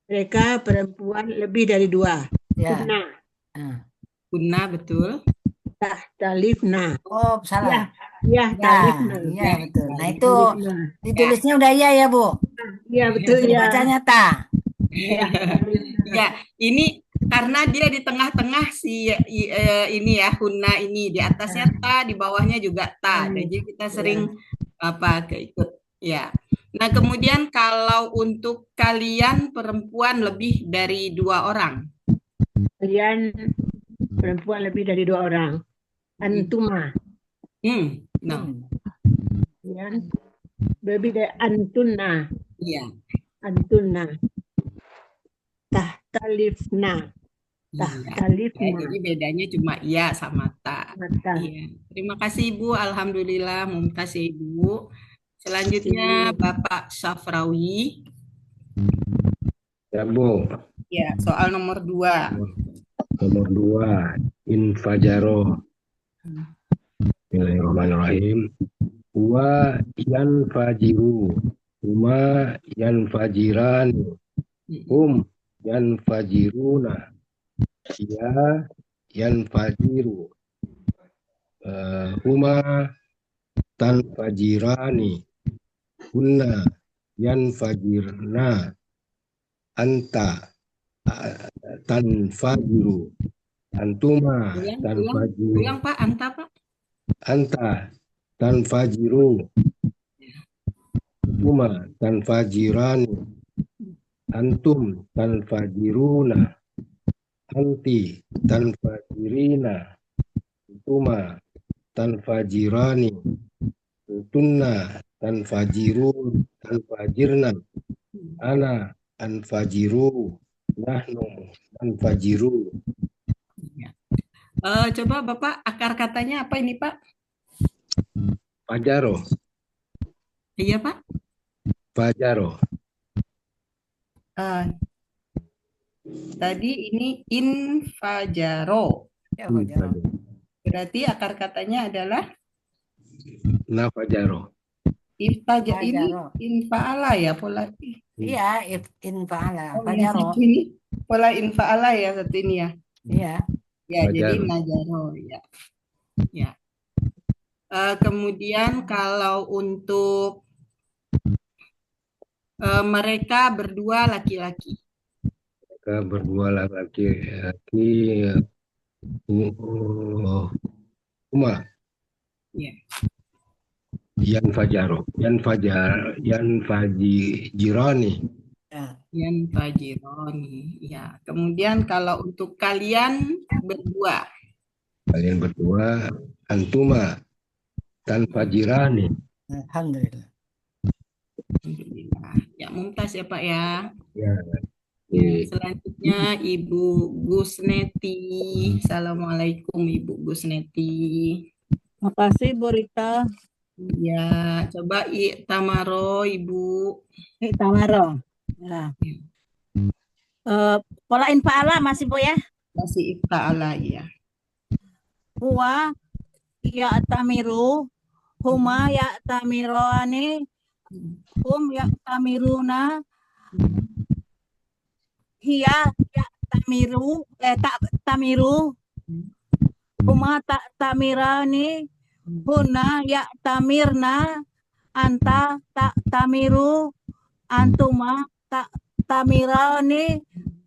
Mereka perempuan lebih dari 2. Ya. Kunna. Kunna, betul. Tahtalifna. Salah. Ya, talifna. Iya, betul. Nah, itu ditulisnya udah iya ya, Bu? Iya, betul ya. Bacanya ta. Ya, ini karena dia di tengah-tengah ini ya, hunna ini di atasnya ta, di bawahnya juga ta. Jadi kita sering keikut ya. Nah, kemudian kalau untuk kalian perempuan lebih dari 2 orang. Kalian perempuan lebih dari 2 orang. Antuma. Kalian lebih dari antunna. Iya. Antunna. Tahtalifna. Jadi bedanya cuma iya sama ta. Iya. Terima kasih, Ibu. Alhamdulillah, kasih Ibu. Selanjutnya Bapak Syafrawi. Ya, Bu. Ya, soal nomor 2. Nomor 2, infajaro. Bismillahirrahmanirrahim. Wa yanfajiru. Huma yanfajiran. Yanfajiruna. Ya yanfajiru. Huma tanfajirani. Kunna yanfajirna. Anta tanfajiru. Antuma tanfajiru. Ulang, Pak. Anta tanfajiru. Huma tanfajirani. Antum tanfajiruna. Anti tanfajirina. Antuma tanfajirani. Tunna tanfajirna. Ana anfajiru. Nahnu anfajiru. Coba Bapak, akar katanya apa ini, Pak? Fajaro. Iya, Pak. Fajaro. Tadi ini infajaro. Berarti akar katanya adalah Nafajaro. Ini infa'ala ya pola. Iya, infa'ala. Fajaro. Ini pola infa'ala ya satu ini ya. Iya. Ya, jadi najaro ya. Ya. Kemudian kalau untuk mereka berdua laki-laki. Mereka berdua laki-laki. Uma. Ya. Yanfajirani. Yanfajirani. Ya. Kemudian kalau untuk kalian berdua. Kalian berdua antuma tanfajirani. Alhamdulillah. Alhamdulillah. Ya, mumtaz ya, Pak ya. Ya. Selanjutnya Ibu Gusneti. Assalamualaikum Ibu Gusneti. Makasih Bu Rita. Ya, coba Tamaro, Ibu. Tamaro. Ya. Pola infa'ala masih Bu ya? Masih ifta'ala, ya. Huwa ya'tamiru, huma ya'tamirani, hum ya'tamiruna, hiya ya'tamiru, tamiru, huma ta'tamirani, hunna ya'tamirna, anta ta'tamiru, antuma ta'tamirani,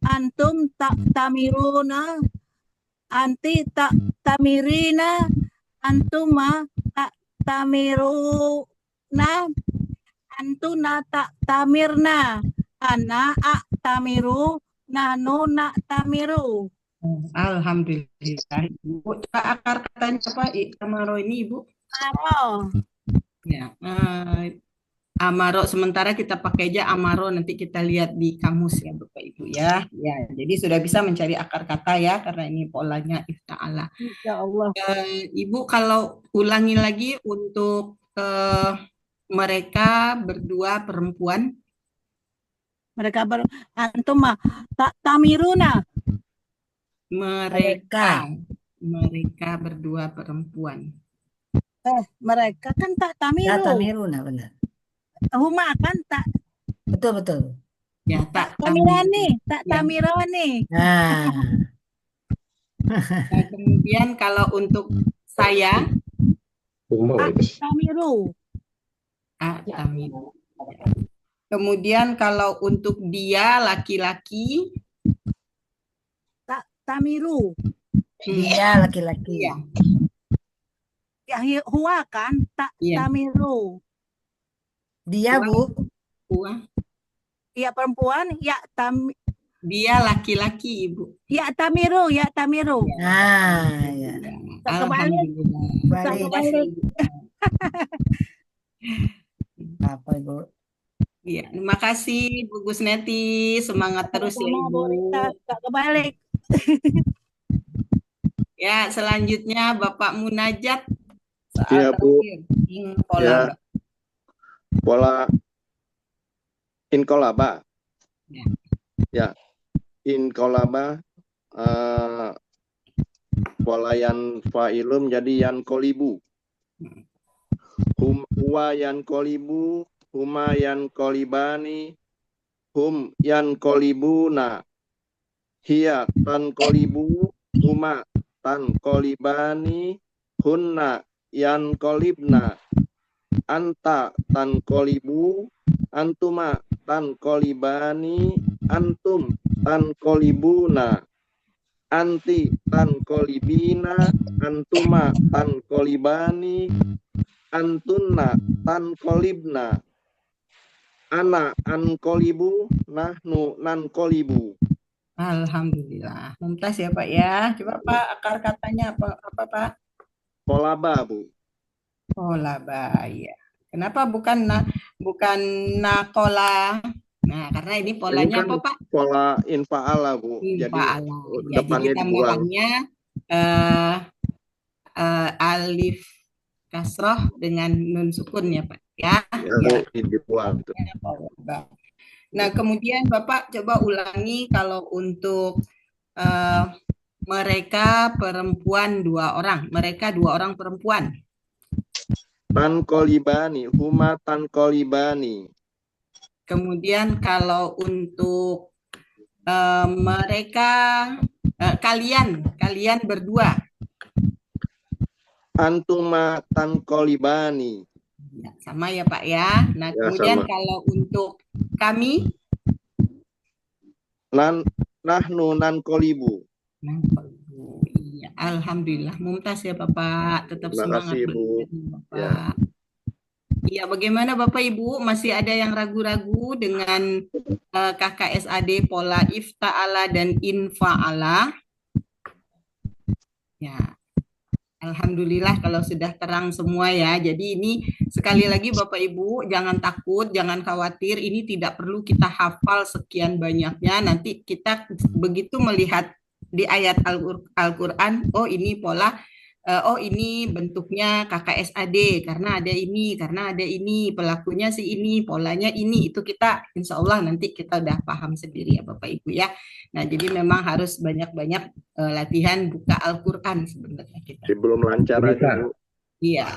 antum ta'tamiruna, anti ta'tamirina, antuma ta'tamiruna, antuna ta'tamirna, ana a'tamiru, nahnu na'tamiru. Alhamdulillah. Ibu, coba akar katanya apa? Tamaro ini, Ibu? Amaro. Ya, Amaro, sementara kita pakai aja Amaro, nanti kita lihat di kamus ya Bapak Ibu ya. Ya, jadi sudah bisa mencari akar kata ya, karena ini polanya ifta'ala. Ya Allah. Ibu kalau ulangi lagi untuk mereka berdua perempuan. Mereka antuma tamiruna. Mereka berdua perempuan. Mereka kan tak tamiru. Tak tamiruna, benar. Huma kan tak. Betul. Ya, tak tamirani, tak tamirani. Nah. Nah, kemudian kalau untuk saya, tamiru. Tamiru. Kemudian kalau untuk dia laki-laki, tak tamiru. Dia laki-laki. Ya, huwa kan tak tamiru. Dia Bu. Ya perempuan, ya dia laki-laki Ibu. Ya tamiru. Nah, ya. Kebalik. Apa Ibu? Iya, terima kasih Bu Gusneti, semangat terus ya Ibu. Tak kebalik. Ya, selanjutnya Bapak Munajat. Iya Bu. Pola. Pola inkolaba. Ya, inkolaba pola yan fa'ilum jadi yan kolibu. Huwa yan kolibu, huma yan kolibani, hum yan kolibuna, hiya tan kolibu, huma tan kolibani, hunna yan kolibna, anta tan kolibu, antuma tan kolibani, antum tan kolibuna, anti tan kolibina, antuma tan kolibani, antunna tan kolibna, ana an kolibu, nahnu nan kolibu. Alhamdulillah. Mumtaz ya Pak ya. Coba Pak akar katanya apa Pak? Polaba Bu. Polaba ya. Kenapa bukan nakola? Nah, karena ini polanya ini kan apa Pak? Pola infa'ala Bu. Infa'ala. Jadi depannya dibuang. Tambahannya alif kasroh dengan nun sukun ya Pak ya. Ya. Dibuang. Nah, kemudian Bapak coba ulangi kalau untuk mereka perempuan 2 orang. Mereka 2 orang perempuan. Tan kolibani, huma tan kolibani. Kemudian kalau untuk mereka kalian berdua. Antuma tan kolibani. Ya, sama ya Pak ya. Nah, kemudian sama. kalau untuk kami, nahnu nan kolibu. Iya, alhamdulillah. Mumtaz ya Bapak. Tetap Terima semangat kasih Bu. Bapak. Iya, bagaimana Bapak Ibu? Masih ada yang ragu-ragu dengan KKSAD pola ifta'ala dan infa'ala? Ya. Alhamdulillah kalau sudah terang semua ya. Jadi ini sekali lagi Bapak Ibu jangan takut, jangan khawatir. Ini tidak perlu kita hafal sekian banyaknya. Nanti kita begitu melihat di ayat Al-Quran, oh ini pola oh ini bentuknya KKSAD karena ada ini, pelakunya si ini, polanya ini, itu kita insya Allah nanti kita udah paham sendiri ya Bapak Ibu ya. Nah jadi memang harus banyak-banyak latihan buka Al-Quran sebenarnya kita. Belum lancar aja, Bu. Iya.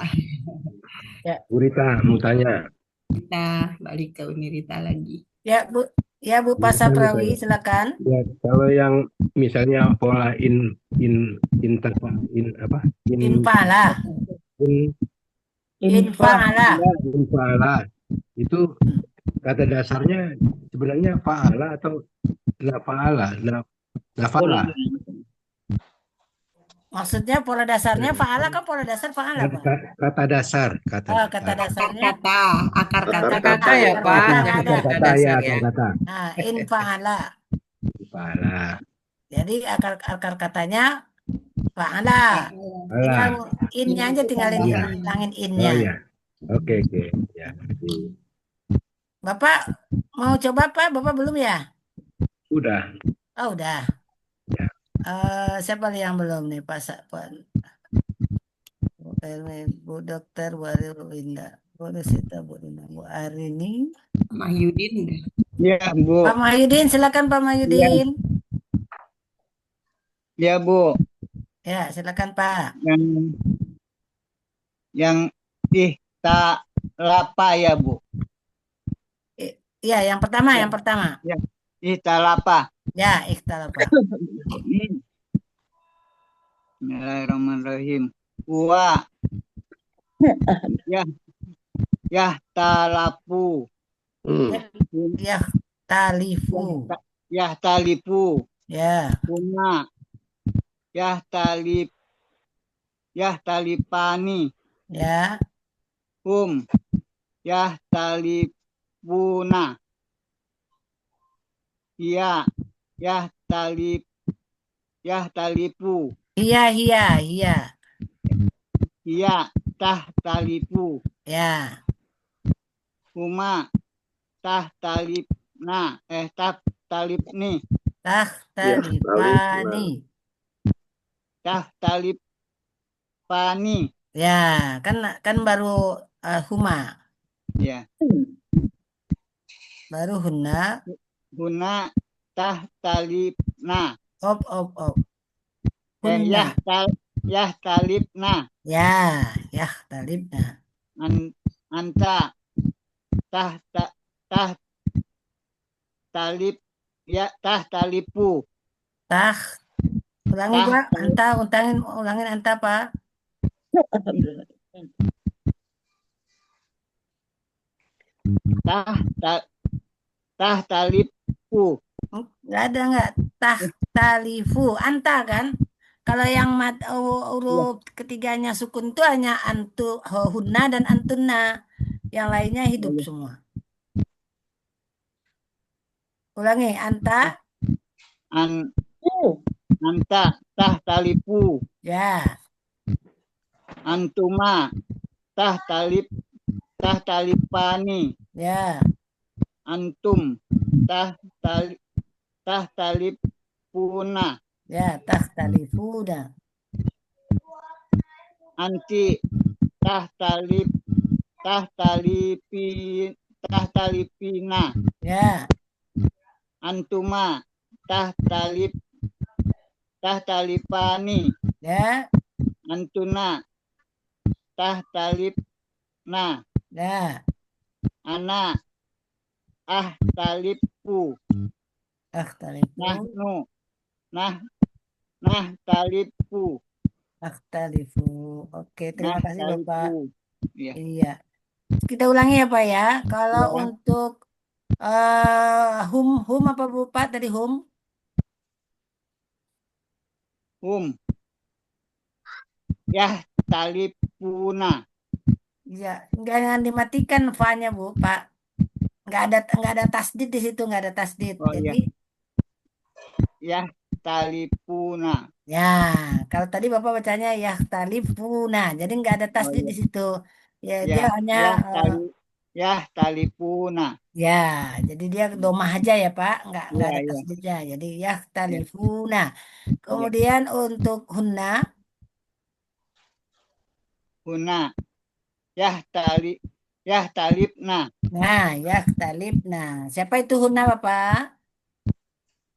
Bu Rita mau tanya. Kita balik ke Unirita lagi. Ya Bu, Pak Saprawi, silakan. Ya, kalau yang misalnya pola Infala. Infala itu kata dasarnya sebenarnya fa'ala atau la fa'ala, la fa'ala. Maksudnya pola dasarnya fa'ala kan pola dasar fa'ala, Pak. Kata dasar, Kata dasarnya akar kata ya Pak. akar kata. Nah, infa'ala. Fa'ala. Jadi akar katanya fa'ala. Tinggal innya aja, tinggalin hilangin innya. Oh ya. Oke. Ya. Bapak mau coba Pak? Bapak belum ya? Udah. Oh, udah. Ya. Siapa yang belum nih Pak? Bu Dokter, Bu Arwinda, Bu Sita, Bu Dina, Bu Arini, Mahyudin. Ya, Bu. Pak Mahyudin, silakan Pak Mahyudin. Ya, Bu. Ya, silakan Pak. Yang ihtalapa ya, Bu. Iya, yang pertama. Ya, ihtalapa. Ya, ihtalapa. Bismillahirrahmanirrahim. Wa yahtalafu. Yahtalifu. Ya. Huma yahtalipani. Ya. Hum yahtalipuna. Hiya yahtalifu. Hiya. Hiya tahtalifu. Ya. Huma tahtalipna. Tahtalipni. Tahtalipani. Ya, kan baru huma. Ya. Baru hunna. Hunna tahtalipna. Op. Yahtalipna. Ya, yahtalipna. Anta tahtalip ya tahtalipu. Ulangi Pak, ulangin anta Pak. Tahtalipu. Enggak. Tahtalifu. Anta kan? Kalau yang huruf ketiganya sukun itu hanya hunna dan antunna. Yang lainnya hidup semua. Ulangi, anta. Anta tahtalifu. Ya. Antuma tahtalipani. Ya. Antum tahtalipuna. Ya, tahtalifuna. Anti tahtalipina. Ya. Antuma tahtalipani. Ya. Antuna tahtalipna. Ya. Ana ahtalipu. Nahnu nahtalipu. Akhtalifu. Oke, terima kasih Bapak. Ya. Iya. Kita ulangi ya Pak ya. Kalau untuk hum apa Bu Pak tadi hum? Yahtalipuna. Iya, jangan dimatikan fa-nya Bu Pak. Nggak ada tasdid di situ, nggak ada tasdid. Jadi yahtalipuna. Ya, kalau tadi Bapak bacanya yahtalifuna, jadi nggak ada tasdid di situ. Ya, dia hanya yahtalifuna. Ya, jadi dia domah aja ya Pak, nggak ada tasdidnya. Jadi yahtalifuna. Kemudian untuk hunna, huna. Yahtalibna. Nah, yakhtalibna. Siapa itu huna, Bapak?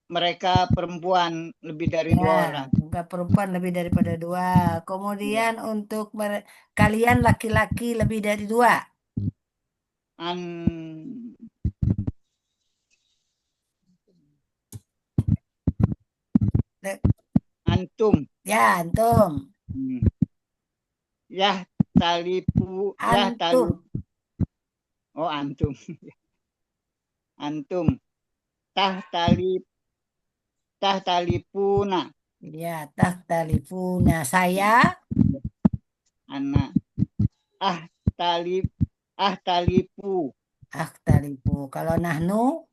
Mereka perempuan lebih dari dua Ya, orang. bukan perempuan lebih daripada dua. Kemudian untuk kalian laki-laki lebih dari dua. Antum. Ya, antum. Yahtalib. Oh, antum. Antum. Tahtalipuna. Ya, tahtalifuna. Saya Anak. Ahtalipu. Kalau nahnu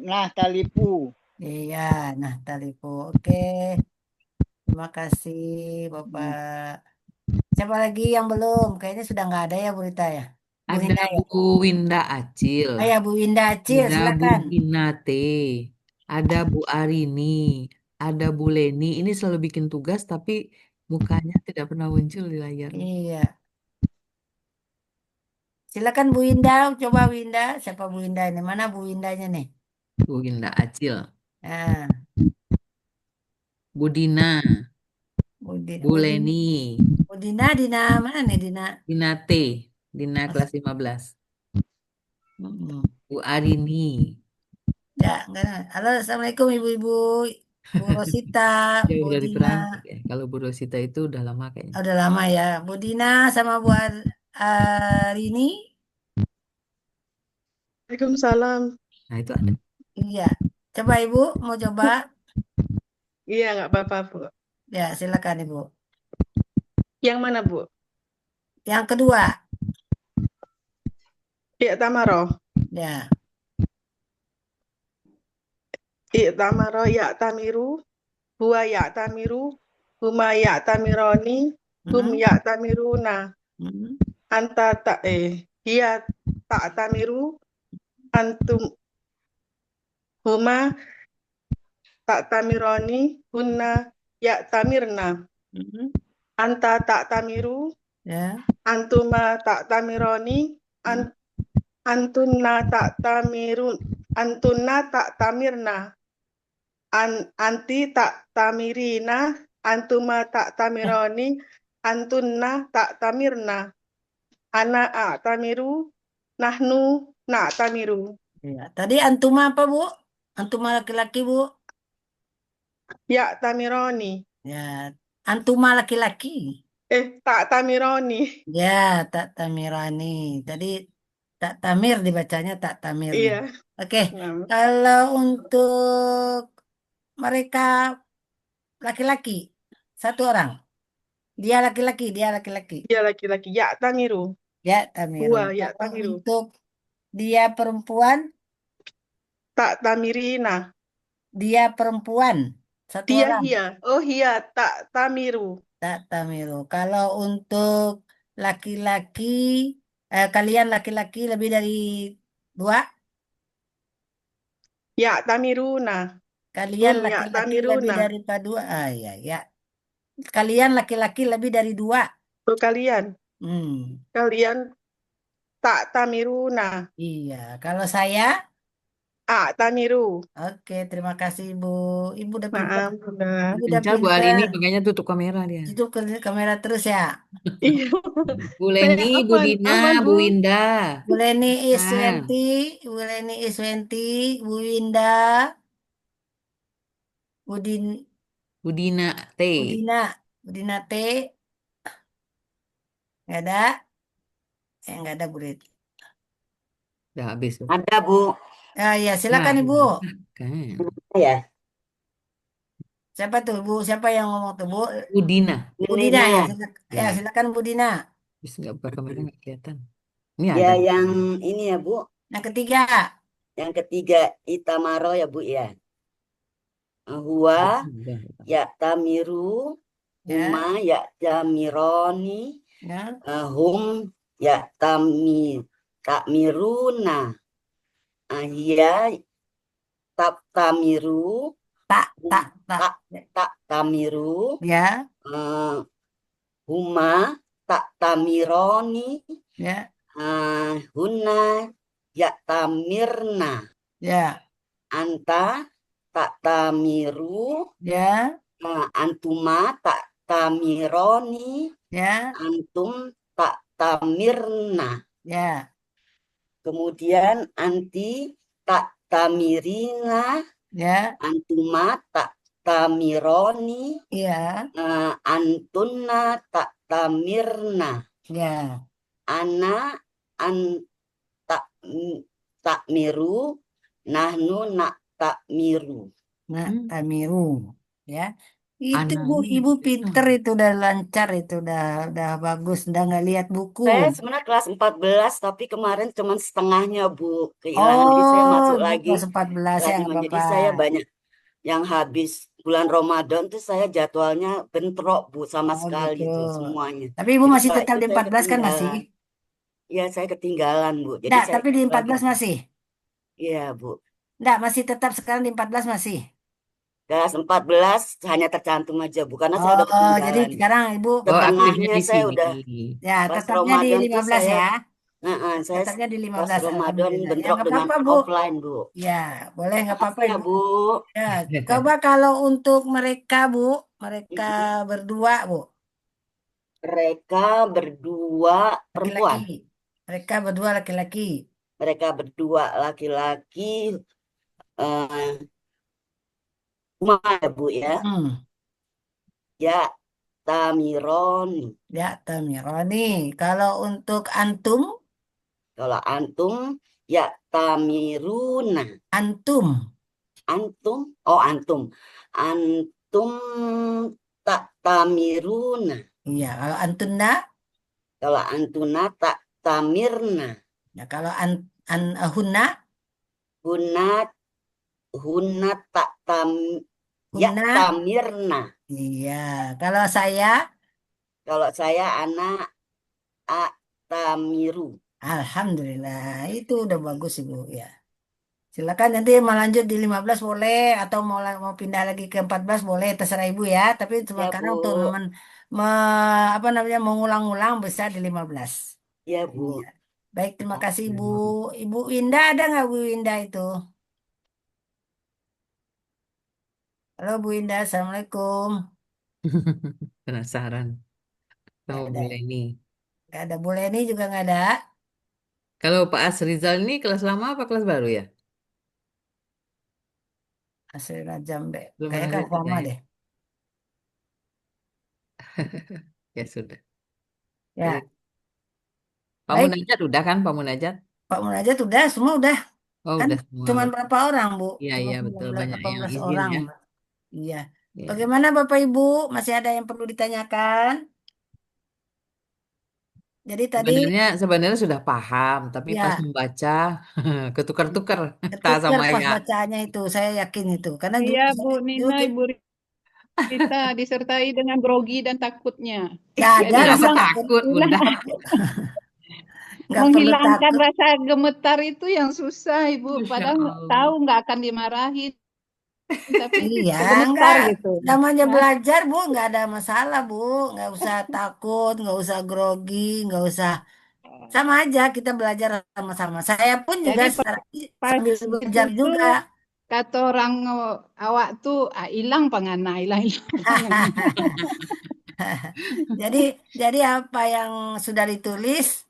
nahtalipu. Iya, nahtalipu. Oke. Terima kasih, Bapak. Siapa lagi yang belum? Kayaknya sudah nggak ada ya, Bu Rita ya? Bu Ada Rita ya? Bu Winda Acil. Ya, Bu Winda Acil, Ada Bu silakan. Ginate. Ada Bu Arini. Ada Bu Leni. Ini selalu bikin tugas tapi mukanya tidak pernah muncul di layar. Iya. Silakan Bu Winda, coba Bu Winda. Siapa Bu Winda ini? Mana Bu Windanya nih? Bu Winda Acil. Nah, Bu Dina. Bu Leni. Bu Dina, Dina mana nih Dina? Dina T. Dina kelas 15. Bu Arini. Ya, enggak. Halo, Assalamualaikum Ibu-ibu. Bu Rosita, Jauh Bu dari Dina. perangkat ya. Kalau Bu Rosita itu udah lama kayaknya. Udah lama ya. Bu Dina sama Bu Arini. Waalaikumsalam. Nah, itu ada. Iya. Coba Ibu, mau coba? Iya, nggak apa-apa, Bu. Ya, silakan Ibu. Yang mana, Bu? Yang kedua. I'tamaro. Ya. I'tamaro ya'tamiru. Huwa ya'tamiru. Huma ya'tamironi. Hum ya'tamiruna. Hiya ta'tamiru. Antum. Huma ta'tamironi. Hunna ya'tamirna. Anta ta'tamiru. Ya. Antuma ta'tamironi. Antunna ta'tamirun. Antunna ta'tamirna. Anti ta'tamirina. Antuma ta'tamironi. Antunna ta'tamirna. Ana a'tamiru. Nahnu na'tamiru. Ya. Tadi antuma apa, Bu? Antuma laki-laki, Bu? Ya'tamironi. Ya. Antuma laki-laki. Ta'tamironi. Ya, tak tamirani. Tadi tak tamir dibacanya tak tamir. Iya. Oke. Kalau untuk mereka laki-laki, satu orang. Dia laki-laki, dia laki-laki. Dia laki-laki. Ya'tamiru. Ya, tamiru. Huwa Kalau ya'tamiru. untuk dia perempuan, Ta'tamirina. dia perempuan, satu Dia orang. hiya. Oh hiya ta'tamiru. Tak tamiru. Kalau untuk laki-laki, kalian laki-laki lebih dari dua? Ya'tamiruna. Kalian Hum laki-laki lebih ya'tamiruna. daripada dua? Ah, ya, ya. Kalian laki-laki lebih dari dua? Oh kalian. Kalian ta'tamiruna. Iya. Kalau saya? A'tamiru. Oke, terima kasih Ibu. Ibu udah pintar. Maaf, udah. Ibu udah Pincar Bu Arini, pintar. makanya tutup kamera dia. Itu kamera terus ya. Iya. Bu Leni, Bu Dina, Bu Winda. Bu Leni Nah. Bu Leni Iswenti, Bu Winda, Bu Dina T. Bu Dina T. Nggak ada? Nggak ada Bu Leni. Udah habis. Ada, Bu. Ya, silakan Nah, Ibu. kan. Ya. Siapa tuh Bu? Siapa yang ngomong tuh Bu? Bu Dina. Bu Dina ya. Ya. Silakan Bu Dina. Bisa nggak buka kamera nggak kelihatan. Ini Ya, ada. yang ini ya, Bu. Yang ketiga. Yang ketiga, itamaro ya, Bu ya. Huwa ya'tamiru. Huma ya'tamironi. Hum ta'miruna. Hiya ta'tamiru. Tak. tak tamiru. Ya. Huma tak tamironi. Ya. Hunna ya tamirna. Ya. Anta tak tamiru. Ya. Antuma tak tamironi. Ya. Antum tak tamirna. Ya. Kemudian anti tak tamirina. Ya. Antuma tak tamironi. Ya. Antunna tak tamirna. Ya. Ana tak takmiru. Nahnu nak takmiru. Nah, tamiru. Ya. Itu Ana Bu, ini. Ibu pinter itu, udah lancar itu, udah bagus, udah nggak lihat buku. Saya sebenarnya kelas 14, tapi kemarin cuma setengahnya, Bu. Kehilangan, jadi saya masuk Ibu lagi. kelas 14 ya, nggak Jadi apa-apa. saya banyak yang habis bulan Ramadan tuh saya jadwalnya bentrok, Bu, sama sekali gitu. tuh semuanya. Tapi Ibu Jadi masih Pak, tetap itu di saya 14 kan masih? ketinggalan. Iya, saya ketinggalan, Bu. Jadi Enggak, saya tapi di ikut lagi. 14 masih? Iya, Bu. Enggak, masih tetap sekarang di 14 masih? Kelas 14 hanya tercantum aja, Bu, karena saya udah Jadi ketinggalan. sekarang Ibu aktifnya Setengahnya di saya sini. udah ya pas tetapnya di Ramadan tuh 15 saya ya. saya Tetapnya di pas 15, Ramadan alhamdulillah. Ya bentrok nggak dengan apa-apa, Bu. offline, Bu. Ya, boleh nggak apa-apa Makasih ya, Ibu. Bu. Ya, coba kalau untuk mereka, Bu, mereka berdua, Bu, Mereka berdua perempuan. laki-laki. Mereka berdua laki-laki. Mereka berdua laki-laki. Ya, Bu ya. Ya, tamironi. Ya, tamironi. Kalau untuk antum? Kalau antum, ya tamiruna. Antum. Antum, oh antum. Antum tak tamiruna. Iya, kalau antuna? Kalau antuna tak tamirna. Ya, kalau hunna? Hunna tak ya tamirna. Iya, kalau saya? Kalau saya anak tamiru. Alhamdulillah, itu udah bagus Ibu ya. Silakan nanti mau lanjut di 15 boleh, atau mau pindah lagi ke 14 boleh, terserah Ibu ya. Tapi cuma Ya, karena Bu. untuk apa namanya mengulang-ulang bisa di 15. Ya, Bu. Iya. Baik, terima kasih Ibu. Ibu Indah ada nggak Bu Indah itu? Halo Bu Indah, Assalamualaikum. Penasaran. Sama Bu Leni. Nggak ada Bu Leni juga nggak ada. Kalau Pak Asrizal ini kelas lama apa kelas baru ya? Hasil Jambe. Belum Kayak pernah kelas lama lihat deh. ya sudah. Ya. Pak Baik. Munajat udah kan Pak Munajat? Pak Munajat udah, semua udah. Oh, Kan udah semua. cuman berapa orang, Bu? Iya, Cuma iya betul 19, banyak yang 18 izin orang. ya. Iya. Iya. Bagaimana Bapak Ibu? Masih ada yang perlu ditanyakan? Jadi tadi Sebenarnya sudah paham, tapi pas ya membaca ketukar-tukar tak ketukar sama pas ya. bacaannya itu, saya yakin itu. Karena Iya, Bu Nina, Ibu Rita disertai dengan grogi dan takutnya. Nggak ada Jadi rasa bilang, takut, Bunda. Nggak perlu menghilangkan takut. rasa gemetar itu yang susah, Ibu. Masya Padahal Allah. tahu nggak akan dimarahin, tapi Iya, gemetar enggak. gitu. Namanya Hah? belajar, Bu, nggak ada masalah, Bu. Nggak usah takut, nggak usah grogi, nggak usah. Sama aja kita belajar sama-sama. Saya pun juga Jadi pas sambil itu belajar tuh juga. kata orang awak tuh hilang pangana, hilang pangana. Jadi apa yang sudah ditulis,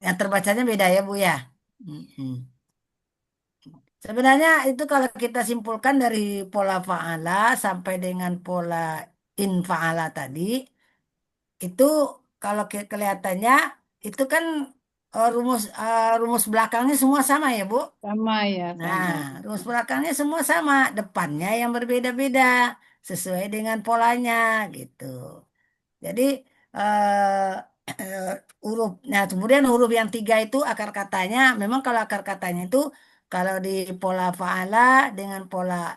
yang terbacanya beda ya, Bu ya. Sebenarnya itu kalau kita simpulkan dari pola fa'ala sampai dengan pola infa'ala tadi, itu kalau kelihatannya itu kan rumus belakangnya semua sama ya, Bu? Sama ya, Nah, sama. rumus belakangnya semua sama, depannya yang berbeda-beda sesuai dengan polanya gitu. Jadi nah kemudian huruf yang 3 itu akar katanya, memang kalau akar katanya itu kalau di pola fa'ala dengan pola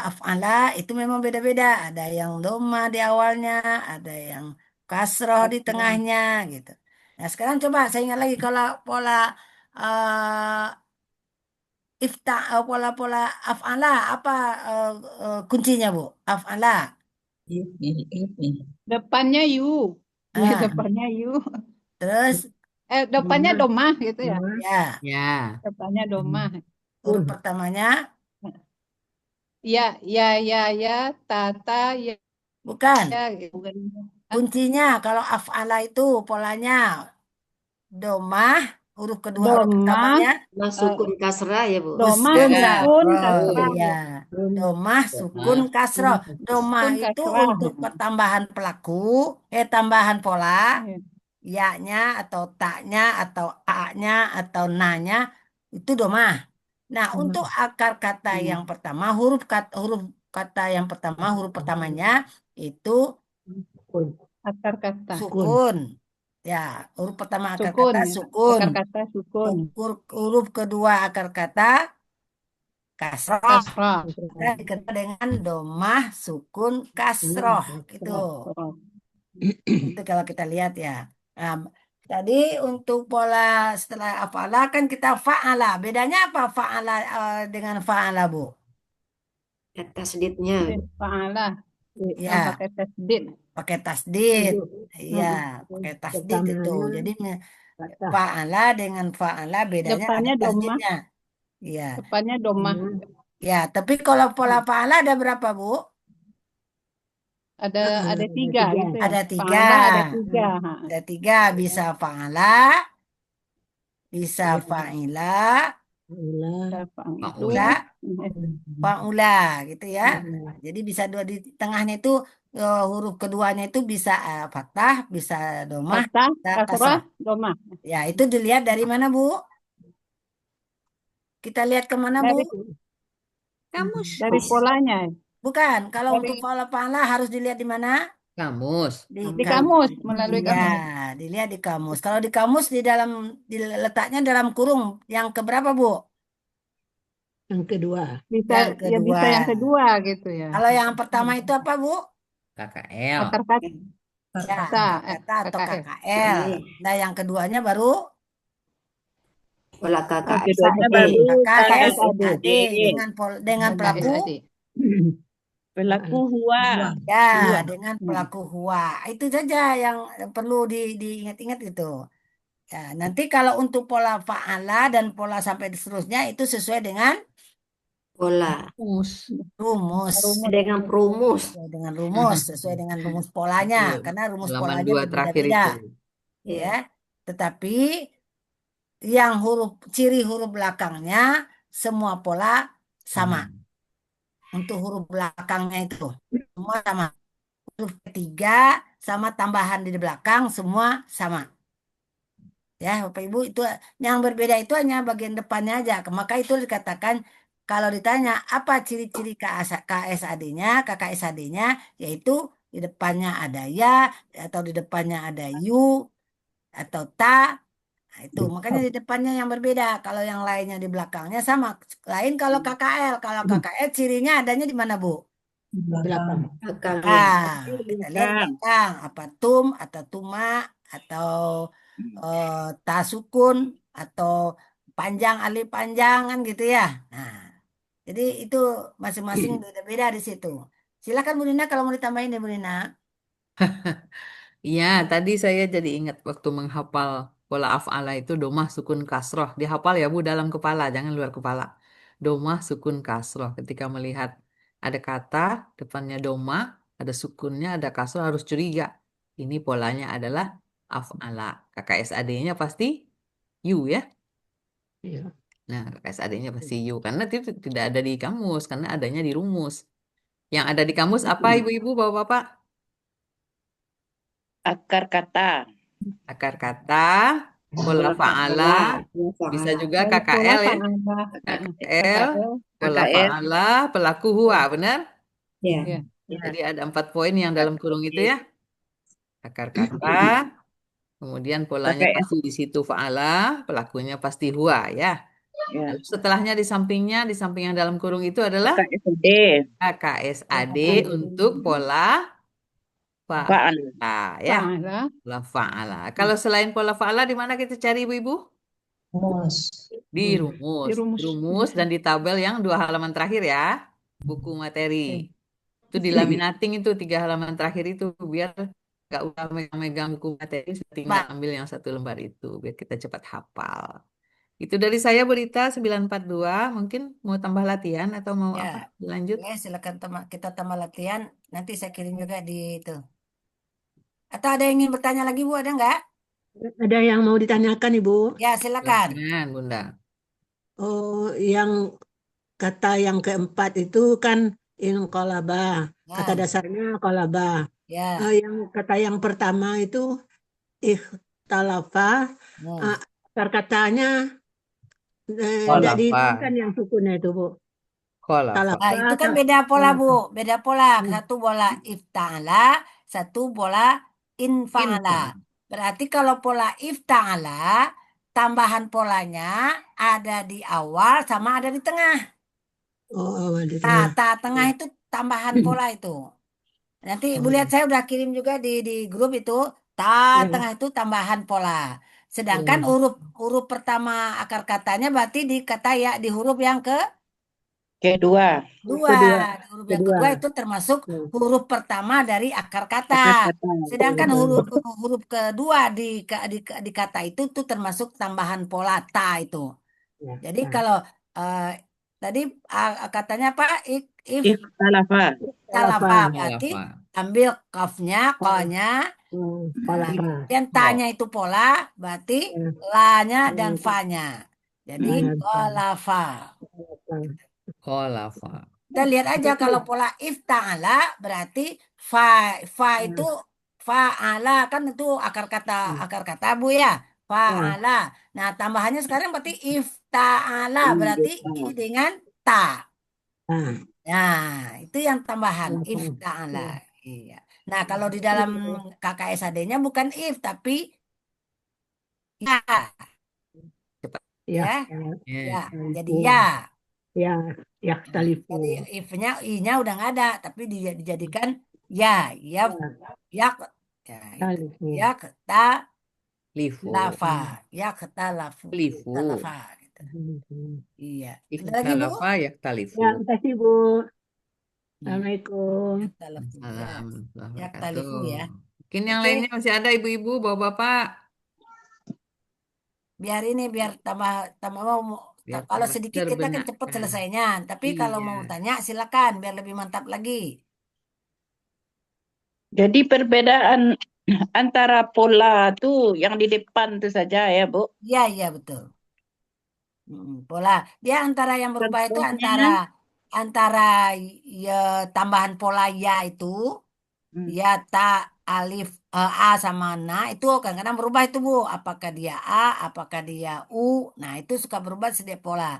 af'ala itu memang beda-beda. Ada yang doma di awalnya, ada yang kasroh di tengahnya gitu. Nah sekarang coba saya ingat lagi kalau pola pola-pola af'ala apa kuncinya Bu? Af'ala. Depannya you. Ya, Ah, depannya you. terus Depannya domah gitu ya. ya, Ya. Depannya domah. huruf pertamanya Ya, tata, ya, bukan. gitu. Kuncinya kalau af'ala itu polanya domah, huruf kedua, huruf Domah, pertamanya Sukun kasrah ya, Bu. domah, Ya. sukun, Oh kasrah. iya, domah, sukun, kasroh. Domah Sukun, itu kasrah. untuk pertambahan pelaku, tambahan pola, Iya. ya-nya atau taknya atau a-nya atau na-nya itu domah. Nah, untuk akar kata yang pertama, huruf kata yang pertama, huruf pertamanya itu Akar kata. sukun. Ya, huruf pertama akar Sukun, kata ya. sukun. Akar kata sukun. Huruf kedua akar kata kasroh. Kasrah. Maka dikenal dengan domah sukun kasroh gitu. Itu kalau kita lihat ya. Nah, tadi untuk pola setelah afala kan kita fa'ala. Bedanya apa fa'ala dengan fa'ala, Bu? Tasdidnya. Fa'ala. Ya, Pakai tasdid. pakai tasdid. Iya, pakai tasdid itu. Jadi fa'ala dengan fa'ala bedanya ada Depannya domah. tasdidnya. Iya. Depannya domah. Ya, tapi kalau pola fa'ala ada berapa, Bu? Ada tiga gitu ya. Ada tiga. Fa'ala ada tiga. Ada tiga, bisa fa'ala, bisa fa'ila, Fa'ula. fa'ula gitu ya. Jadi bisa dua di tengahnya itu huruf keduanya itu bisa fathah, bisa domah, Fathah, bisa kasrah, kasrah. domah. Ya, itu dilihat dari mana, Bu? Kita lihat kemana, Bu? Kamus. Dari polanya. Bukan, kalau Dari- untuk pola fa'ala harus dilihat di mana? Kamus. Di kamus, melalui kamus. Ya, dilihat di kamus. Kalau di kamus letaknya dalam kurung yang keberapa, Bu? Yang kedua. Bisa, Yang ya bisa kedua. yang kedua gitu ya. Kalau yang pertama itu apa, Bu? KKL. Akar kata. Ya, Kata, kata atau KKL. KKL. Nah, yang keduanya baru Pola KKS Keduanya AD. baru KKSAD dengan pelaku KKSAD. Pelaku huwa. ya, dengan pelaku huwa. Itu saja yang perlu diingat-ingat itu. Ya, nanti kalau untuk pola fa'ala dan pola sampai seterusnya itu sesuai dengan Pola. Kamus. rumus. Dengan perumus. Sesuai dengan rumus polanya, karena rumus Halaman polanya 2 terakhir itu. berbeda-beda. Ya, tetapi yang ciri huruf belakangnya semua pola sama. Untuk huruf belakangnya itu semua sama. Huruf ketiga sama tambahan di belakang semua sama. Ya, Bapak Ibu, itu yang berbeda itu hanya bagian depannya aja. Maka itu dikatakan kalau ditanya apa ciri-ciri KKSAD-nya, yaitu di depannya ada ya atau di depannya ada yu atau ta. Nah, itu makanya di depannya yang berbeda. Kalau yang lainnya di belakangnya sama. Lain kalau KKL. Kalau KKL cirinya adanya di mana, Bu? Belakang. Nah, kita lihat belakang. Apa tum atau tuma atau tasukun atau panjang alif panjangan gitu ya. Nah, jadi itu masing-masing beda-beda di situ. Silakan Bu Nina kalau mau ditambahin ya Bu Nina. Iya, tadi saya jadi ingat waktu menghafal pola af'ala itu domah sukun kasroh. Dihafal ya Bu dalam kepala, jangan luar kepala. Domah sukun kasroh. Ketika melihat ada kata depannya domah, ada sukunnya, ada kasroh harus curiga. Ini polanya adalah af'ala. KKSAD-nya pasti you ya. Iya. Nah, KKSAD-nya pasti you karena itu tidak ada di kamus, karena adanya di rumus. Yang ada di kamus apa Ibu-ibu, Bapak-bapak? Akar kata. Akar kata, pola fa'ala, bisa juga KKL ya. KKL, pola fa'ala, pelaku huwa, benar? Ya. Jadi ada 4 poin yang dalam kurung itu ya. Akar kata, kemudian polanya pasti di situ fa'ala, pelakunya pasti huwa ya. Lalu setelahnya di samping yang dalam kurung itu adalah KKSAD untuk pola fa'ala ya. Pola fa'ala. Kalau selain pola fa'ala di mana kita cari Ibu-ibu? Dirumus. Dirumus. Dirumus dan di tabel yang 2 halaman terakhir ya. Buku materi. Itu dilaminating itu 3 halaman terakhir itu biar nggak usah megang-megang buku materi, tinggal ambil yang 1 lembar itu biar kita cepat hafal. Itu dari saya Berita 942. Mungkin mau tambah latihan atau mau Ya, apa? Lanjut. oke, silakan kita tambah latihan. Nanti saya kirim juga di itu. Atau ada yang ingin bertanya lagi, Bu? Ada nggak? Ada yang mau ditanyakan, Ibu? Ya, silakan. Silakan, Bunda. Oh, yang kata yang keempat itu kan inqalaba. Kata Ya, dasarnya qalaba. ya. Yang kata yang pertama itu ikhtalafa. Hmm. Akar katanya tidak Khalafa. dihilangkan yang sukunnya itu, Bu. Khalafa. Talafa. Nah, itu kan beda pola, Bu. Talafa. Beda pola. Satu bola ifta'ala, satu bola infa'ala. Infa'ala. Berarti kalau pola ifta'ala, tambahan polanya ada di awal sama ada di tengah. Oh, di Nah, tengah. tengah itu tambahan pola itu. Nanti Ibu lihat saya udah kirim juga di grup itu. Ya, Tengah itu tambahan pola. Sedangkan ya. huruf pertama akar katanya berarti di kata ya di huruf yang Kedua. kedua. Kedua. Di huruf yang kedua Kedua. itu termasuk huruf pertama dari akar kata. Akar kata. Sedangkan huruf kedua di kata itu tuh termasuk tambahan pola ta itu. Ya, Jadi ya. kalau tadi katanya apa? Ikhtalafa. Talafa Talafa. berarti Khalafa. ambil kafnya, kolnya, Qalaba. kemudian tanya itu pola, berarti Ya. lanya dan fanya. Jadi Ya, kolafa. Khalafa. Kita lihat aja kalau pola ifta'ala berarti fa itu fa'ala kan itu akar kata Bu ya. Fa'ala. Nah, tambahannya sekarang berarti ifta'ala berarti i dengan ta. Nah, itu yang tambahan ifta'ala. Iya. Nah, kalau di dalam KKSAD-nya bukan if tapi ya, Cepat. Ya. ya, Ya. ya. Jadi ya. Ya, ya Nah, talifu. jadi if-nya i-nya udah nggak ada, tapi dijadikan ya, yak, ya, Talifu. yak ta Lifu. lafa, yak ta lafu, Lifu. ta lafa. Gitu. Iya. Ada lagi Bu? Ikhtalafa yaktalifu. Ya, terima kasih Bu. Assalamualaikum. Yak ta lafu. Ya. Salam. Yak talifu ya. Mungkin yang Oke. lainnya masih ada ibu-ibu, bapak-bapak. Biar tambah mau Biar kalau tambah sedikit kita kan terbenakkan. cepat selesainya. Tapi kalau mau Iya. tanya silakan biar lebih mantap lagi. Jadi perbedaan antara pola tuh yang di depan tuh saja ya, Bu. Iya, iya betul. Pola. Dia antara yang berubah itu Contohnya? antara ya, tambahan pola ya itu ya ta alif a sama na itu kadang-kadang berubah itu Bu. Apakah dia a, apakah dia u. Nah, itu suka berubah setiap pola.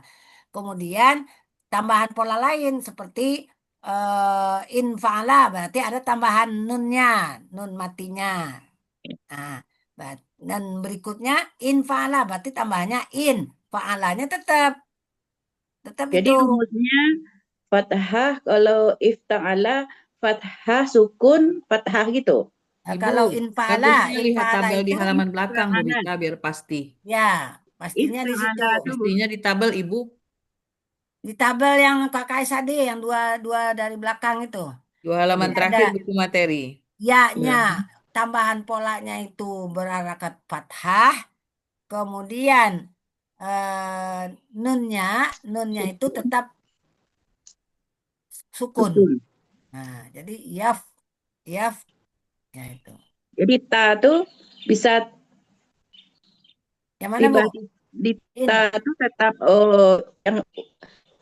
Kemudian tambahan pola lain seperti infala berarti ada tambahan nunnya, nun matinya. Nah, dan berikutnya infala berarti tambahannya in, faalanya tetap Jadi itu. rumusnya fathah kalau ifta'ala fathah sukun fathah gitu. Ibu, Kalau infala bagusnya lihat tabel di itu halaman belakang, Bu Ifta'ala. Rita, biar pasti. ya pastinya di situ. Ifta'ala tuh Pastinya di tabel Ibu. Di tabel yang KKSAD yang dua dari belakang itu. 2 halaman Jadi terakhir ada buku materi. ya-nya, tambahan polanya itu berharakat fathah, kemudian nunnya itu tetap sukun. Nah, jadi yaf ya itu. Jadi ta tuh bisa Yang mana Bu? di ta tuh tetap yang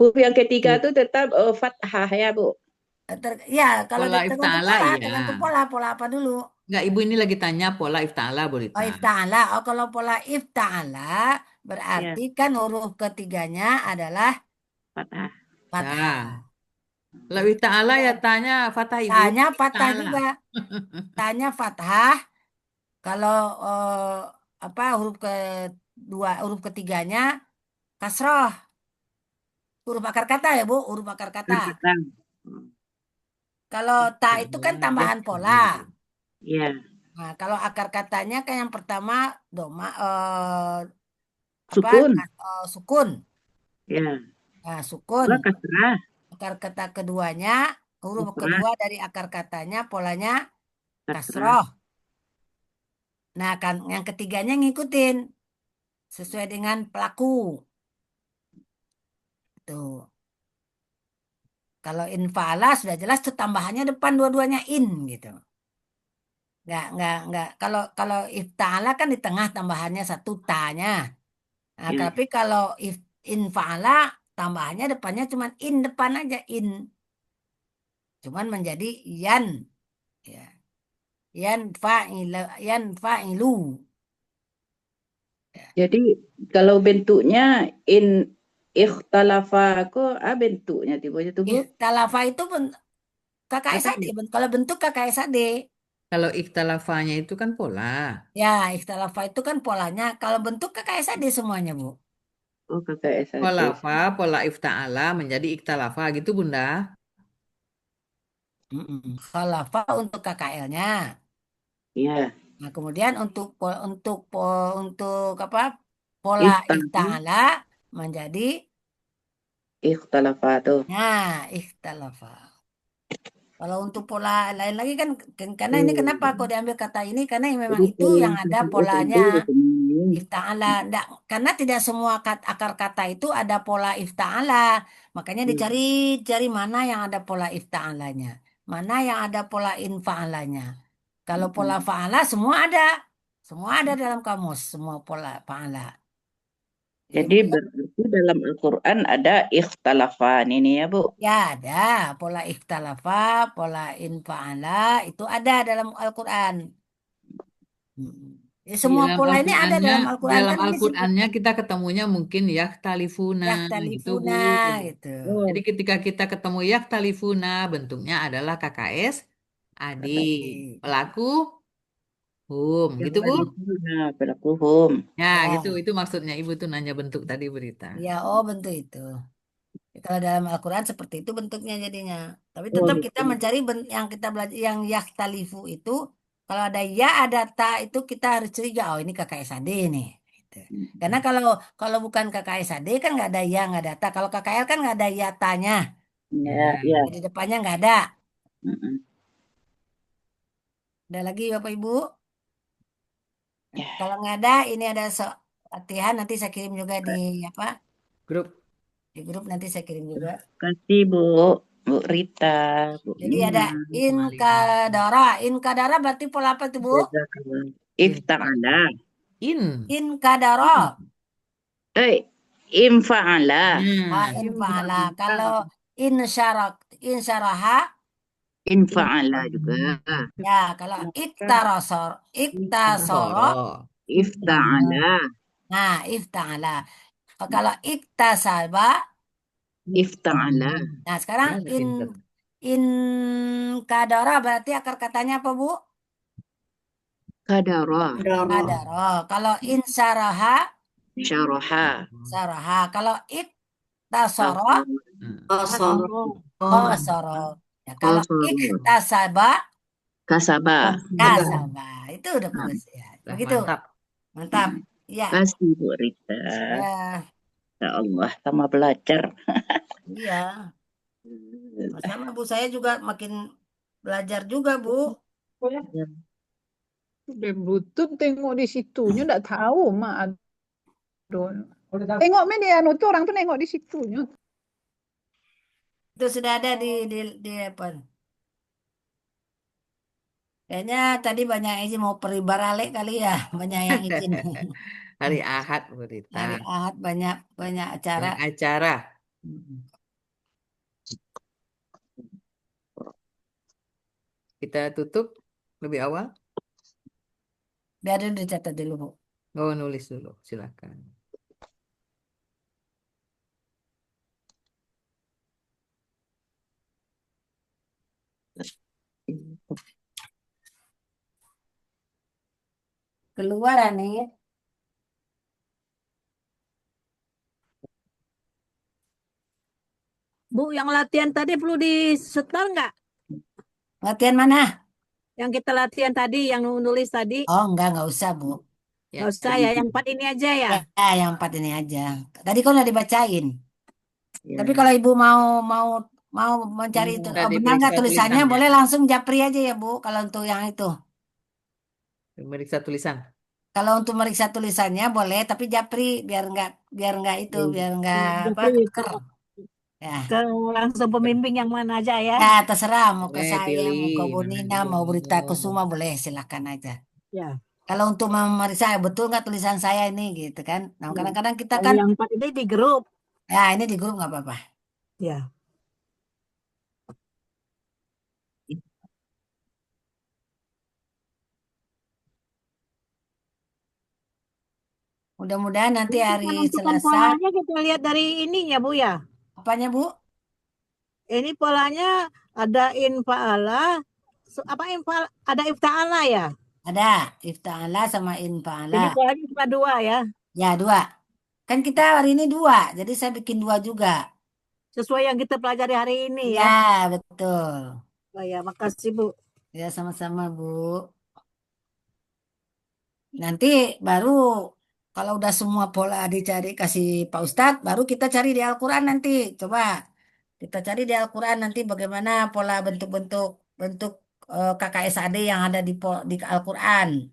huruf yang ketiga tuh tetap fathah ya, Bu. Ya, kalau Pola tergantung ifta'ala, pola, iya. tergantung pola apa dulu? Enggak, Ibu ini lagi tanya pola ifta'ala, Bu Rita. Oh, ifta'ala. Oh, kalau pola ifta'ala berarti kan huruf ketiganya adalah fathah. Fathah. Kalau ifta'ala ya tanya fathah Ibu. Tanya fathah Ifta'ala. juga. Tanya fathah. Kalau huruf ketiganya kasroh. Huruf akar kata ya Bu, huruf akar kata. Kalau ta itu kan tambahan pola. Iya. Nah, kalau akar katanya kan yang pertama doma Sukun. Sukun. Ya. Nah, sukun. Dua kasrah. Akar kata keduanya, huruf Kasrah. kedua dari akar katanya polanya Kasrah. kasroh. Nah, kan yang ketiganya ngikutin sesuai dengan pelaku. Tuh. Kalau in fa'ala sudah jelas tuh tambahannya depan dua-duanya in gitu. Nggak. Kalau ifta'ala kan di tengah tambahannya satu tanya. Nah, Ya. tapi kalau in fa'ala tambahannya depannya cuma in depan aja in. Cuman menjadi yan. Ya. Yan fa'ilu. Jadi kalau bentuknya in ikhtalafa kok bentuknya tiba-tiba tuh Bu? Ikhtalafa itu KKSAD. Kalau bentuk KKSAD. Kalau ikhtilafanya itu kan pola. Ya, ikhtalafa itu kan polanya. Kalau bentuk KKSAD semuanya, Bu. Oh, KKSAD. Khalafa, pola ifta'ala menjadi ikhtalafa gitu Bunda. Khalafa untuk KKL-nya. Iya. Nah, kemudian untuk apa? Pola ifta'ala menjadi ikhtalafa tuh. Nah, ikhtalafa. Kalau untuk pola lain lagi kan karena ini kenapa kok diambil kata ini karena memang Jadi itu pola yang ada KKSAD polanya gitu. ifta'ala. Karena tidak semua akar kata itu ada pola ifta'ala. Makanya dicari mana yang ada pola ifta'alanya. Mana yang ada pola infa'alanya. Kalau pola fa'ala semua ada. Semua ada dalam kamus. Semua pola fa'ala. Jadi berarti dalam Al-Quran ada ikhtalafan ini ya Bu? Ya ada. Pola ikhtalafa, pola infa'ala itu ada dalam Al-Quran. Ya, semua Dalam pola ini ada dalam Al-Quran dalam kan ini Al-Qur'annya kita ketemunya mungkin yakhtalifuna gitu Bu. gitu. Jadi ketika kita ketemu yakhtalifuna bentuknya adalah KKS adik. Pelaku hum gitu Bu. Nah, pelaku hum. Ya, gitu itu maksudnya Ibu tuh nanya bentuk tadi berita. Ya, bentuk itu. Kalau dalam Al-Quran seperti itu bentuknya jadinya. Tapi Oh, tetap gitu. kita mencari yang kita belajar yang yakhtalifu itu kalau ada ya ada ta itu kita harus curiga oh ini KKSAD nih. Gitu. Karena kalau bukan KKSAD kan nggak ada ya nggak ada ta. Kalau KKL kan nggak ada ya tanya. Ya. Di depannya nggak ada. Ada lagi Bapak Ibu? Kalau nggak ada ini ada latihan nanti saya kirim juga di apa? Grup. Di grup nanti saya kirim juga. Kasih Bu Rita, Bu Jadi Nina. ada inkadara berarti pola apa itu Bu? Ifta'ala. Inkadara. Infa'ala. Infa'ala. Kalau insyaraha. Infa'ala juga. Ya, kalau iktasoro. Ifta'ala. Nah, ifta'ala. Kalau iktasaba. Ifta'ala. Nah, sekarang kadara berarti akar katanya apa, Bu? Kadara. Kalau insyaraha. Syaraha. Kalau iktasoro. Qasoro. Ya, kalau iktasaba. Kasaba. Itu udah bagus ya. Begitu. Mantap. Ya. Kasih Bu Rita. Ya Allah, sama belajar. Iya. Sama Bu, saya juga makin belajar juga Bu. Udah Bluetooth tengok di situnya enggak tahu mak. Tengok media tuh orang tuh nengok di situnya. Itu sudah ada di apa? Kayaknya tadi banyak yang izin mau peribarale kali ya, banyak yang izin. Hari Ahad Bu Rita. Hari Ahad banyak acara. Banyak acara. Kita tutup lebih awal. Biar dulu dicatat dulu Bu. Oh, nulis dulu, silakan. Keluar nih. Bu, yang latihan tadi perlu di-setel nggak? Latihan mana? Yang kita latihan tadi, yang nulis tadi. Oh, nggak usah Bu. Ya. Nggak usah ya, yang 4 ini aja ya. Ya, yang 4 ini aja. Tadi kan udah dibacain. Ya. Tapi kalau Ibu mau mencari itu, Udah benar nggak diperiksa tulisannya, tulisannya. boleh langsung japri aja ya Bu. Kalau untuk yang itu. Meriksa tulisan. Kalau untuk meriksa tulisannya boleh, tapi japri biar nggak itu, biar nggak apa Japri keker. Ya. ke langsung pembimbing yang mana aja ya. Ya, terserah mau ke Boleh saya, pilih mau ke Bu mana Nina, dulu. mau Berita Kusuma, boleh silakan aja. Ya. Kalau untuk memeriksa betul nggak tulisan saya ini gitu kan. Nah, kadang-kadang kita Kalau kan yang 4 ini di grup. ya ini di grup nggak apa-apa. Ya. Mudah-mudahan nanti hari Menentukan Selasa. polanya kita lihat dari ininya Bu ya. Apanya Bu? Ini polanya ada infa'ala, ada ifta'ala ya. Ada ifta'ala sama Ini infa'ala. polanya cuma 2 ya. Ya 2. Kan kita hari ini 2, jadi saya bikin 2 juga. Sesuai yang kita pelajari hari ini ya. Ya, betul. Oh ya, makasih Bu. Ya, sama-sama Bu. Nanti baru kalau udah semua pola dicari kasih Pak Ustadz, baru kita cari di Al-Quran nanti. Coba kita cari di Al-Quran nanti bagaimana pola bentuk KKSAD yang ada di Al-Quran.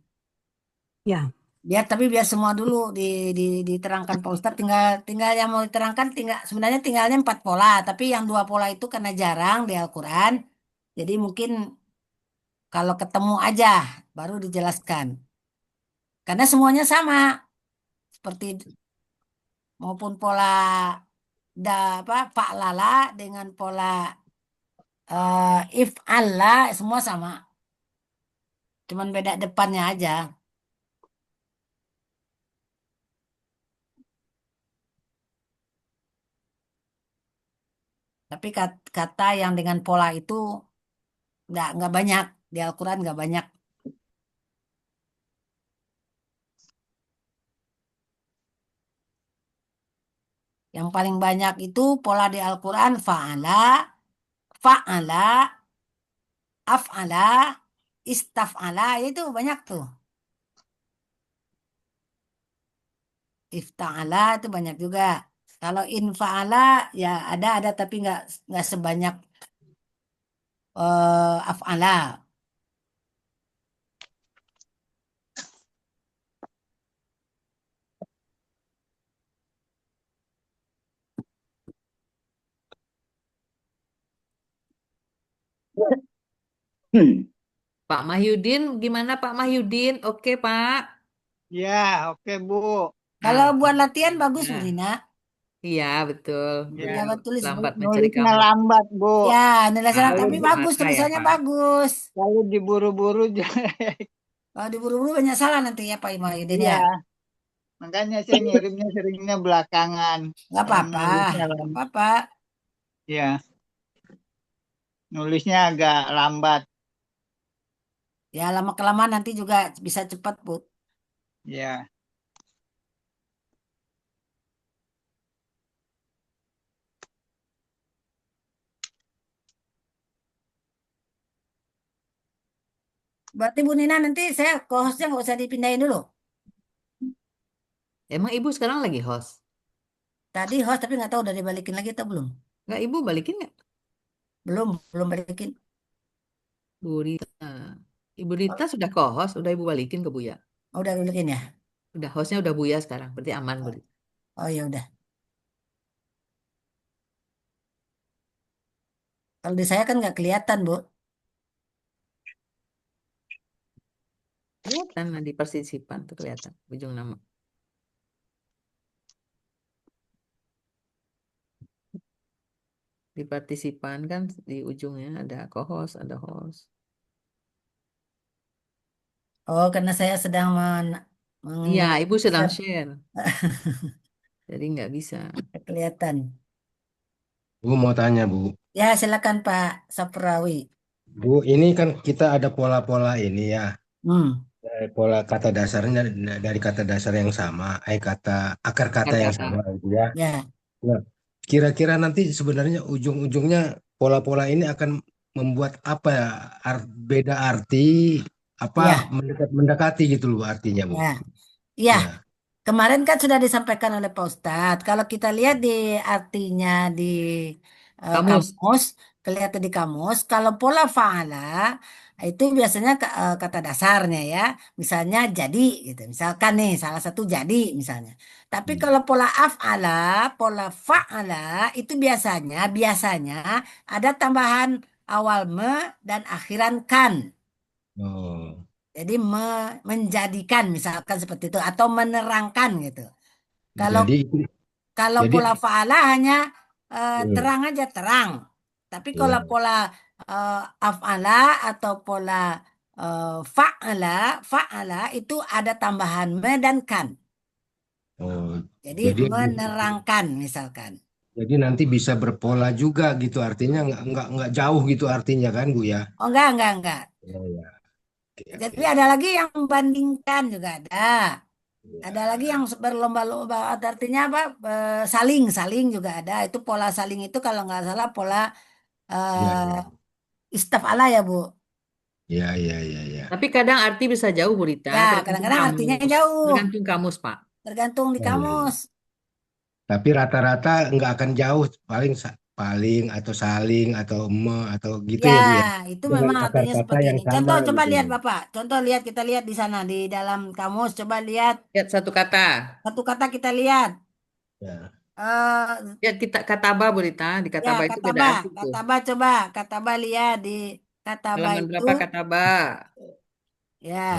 Ya. Biar semua dulu diterangkan Pak Ustadz, tinggal yang mau diterangkan sebenarnya tinggalnya 4 pola, tapi yang 2 pola itu karena jarang di Al-Quran, jadi mungkin kalau ketemu aja baru dijelaskan. Karena semuanya sama, seperti maupun pola fa'lala dengan pola if'alla semua sama, cuman beda depannya aja. Tapi kata yang dengan pola itu nggak banyak di Al-Quran, nggak banyak. Yang paling banyak itu pola di Al-Quran fa'ala, af'ala, istaf'ala, itu banyak tuh. Ifta'ala itu banyak juga. Kalau infa'ala ya ada tapi nggak sebanyak af'ala. Pak Mahyudin, gimana Pak Mahyudin? Oke Pak. Ya, oke Bu. Kalau Nah, buat latihan bagus Bu nah. Rina. Iya betul. Ya, Jangan tulis Lambat mencari nulisnya kamu. lambat Bu. ya nulisnya Nah, tapi itu bagus, marah ya tulisannya Pak. bagus. Kalau diburu-buru jelek. Kalau diburu-buru banyak salah nanti ya Pak Imaidin ya. Iya, makanya saya ngirimnya seringnya belakangan. Nggak apa-apa, Nulisnya nggak lambat. apa-apa. Ya, nulisnya agak lambat. Ya lama-kelamaan nanti juga bisa cepat Bu. Ya. Berarti Bu Nina nanti saya hostnya nggak usah dipindahin dulu. Emang Ibu sekarang lagi host? Tadi host tapi nggak tahu udah dibalikin lagi atau belum. Nggak Ibu balikin nggak? Belum balikin. Bu Rita. Ibu Rita sudah co-host, udah Ibu balikin ke Buya. Oh, udah balikin ya. Udah hostnya udah Buya sekarang, berarti aman Bu Rita. Oh ya udah. Kalau di saya kan nggak kelihatan Bu. Kelihatan di partisipan tuh kelihatan ujung nama. Di partisipan kan di ujungnya ada co-host, ada host. Oh, karena saya sedang Iya, Ibu sedang share. Jadi nggak bisa. kelihatan. Bu mau tanya Bu. Ya silakan Pak Saprawi. Bu, ini kan kita ada pola-pola ini ya. Pola kata dasarnya dari kata dasar yang sama, akar kata yang sama gitu ya. Ya. Nah, kira-kira nanti sebenarnya ujung-ujungnya pola-pola ini akan membuat apa ya? Beda arti apa Ya. mendekati gitu loh artinya Bu. Ya. Ya, Ya. kemarin kan sudah disampaikan oleh Pak Ustadz. Kalau kita lihat di artinya di Kamus. kamus, kelihatan di kamus, kalau pola fa'ala itu biasanya kata dasarnya ya. Misalnya jadi gitu. Misalkan nih salah satu jadi misalnya. Tapi kalau pola af'ala, pola fa'ala itu biasanya ada tambahan awal me dan akhiran kan. Oh. Jadi menjadikan misalkan seperti itu atau menerangkan gitu. Kalau Jadi kalau jadi pola fa'ala hanya hmm. terang aja terang. Tapi kalau Ya. pola af'ala atau pola fa'ala itu ada tambahan me dan kan. Oh, Jadi jadi menerangkan misalkan. jadi nanti bisa berpola juga gitu artinya nggak jauh gitu artinya kan Bu ya? Oh enggak. Oh ya, oke Jadi oke. ada lagi yang membandingkan juga ada. Ada lagi Ya, yang berlomba-lomba, artinya apa? Saling juga ada. Itu pola saling itu kalau nggak salah pola ya, ya, istafala ya, Bu. ya. Tapi kadang arti bisa jauh, Bu Rita, Ya, tergantung kadang-kadang artinya kamus. jauh, Tergantung kamus, Pak. tergantung di Ya, ya, ya. kamus. Tapi rata-rata nggak akan jauh paling atau saling atau atau gitu Ya, ya Bu ya. itu Dengan memang akar artinya kata seperti yang ini. sama Contoh, coba gitu. lihat Bapak. Contoh lihat, kita lihat di sana di dalam kamus. Coba lihat Lihat satu kata. satu kata kita lihat. Ya. Lihat kita kataba, Bu Rita. Di Ya, kataba itu beda kataba, arti tuh. kataba coba, kataba lihat di kataba Halaman itu. berapa kataba? Ya,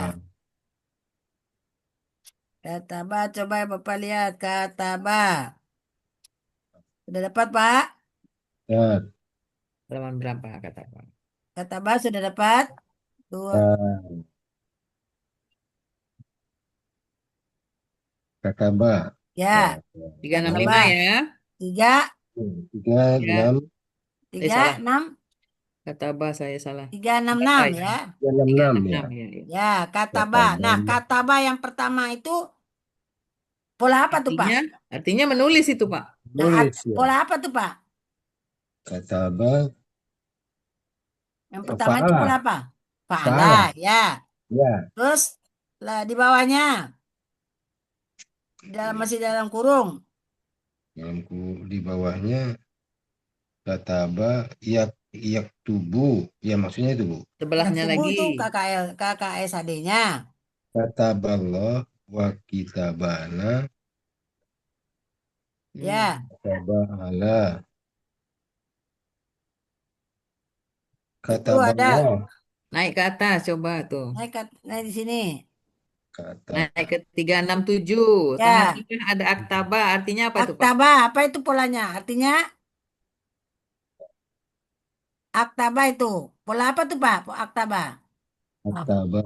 kataba coba Bapak lihat kataba. Sudah dapat, Pak? Ya. Halaman berapa kataba? Kataba sudah dapat? Dua. Kataba. Ya, Tiga enam kataba. lima ya. 3, 3, Ya. 6, 3, Salah. 6, Kataba saya salah. 3, 6, Kataba 6 ya. ya. 6 ya. 366 ya. Ya, kataba. Nah, kataba yang pertama itu pola apa tuh, Pak? Artinya menulis itu, Pak. Nah, Nulis ya. pola apa tuh, Pak? Kataba. Yang pertama itu pola apa? Fa'ala, Fa'ala. ya. Ya. Terus lah di bawahnya masih dalam kurung. Di bawahnya kataba iyak tubuh. Ya maksudnya itu Bu. Sebelahnya Yang lagi. tuh KKSAD-nya. Kataballah wa kitabana. Ya. Kataba'ala. Itu ada. Kataballah. Naik ke atas coba tuh. Naik di sini. Naik ke 367. Ya. Tengah-tengah ada aktaba. Artinya apa itu, Pak? Aktaba, apa itu polanya? Artinya aktaba itu. Pola apa tuh, Pak? Aktaba. Aktaba.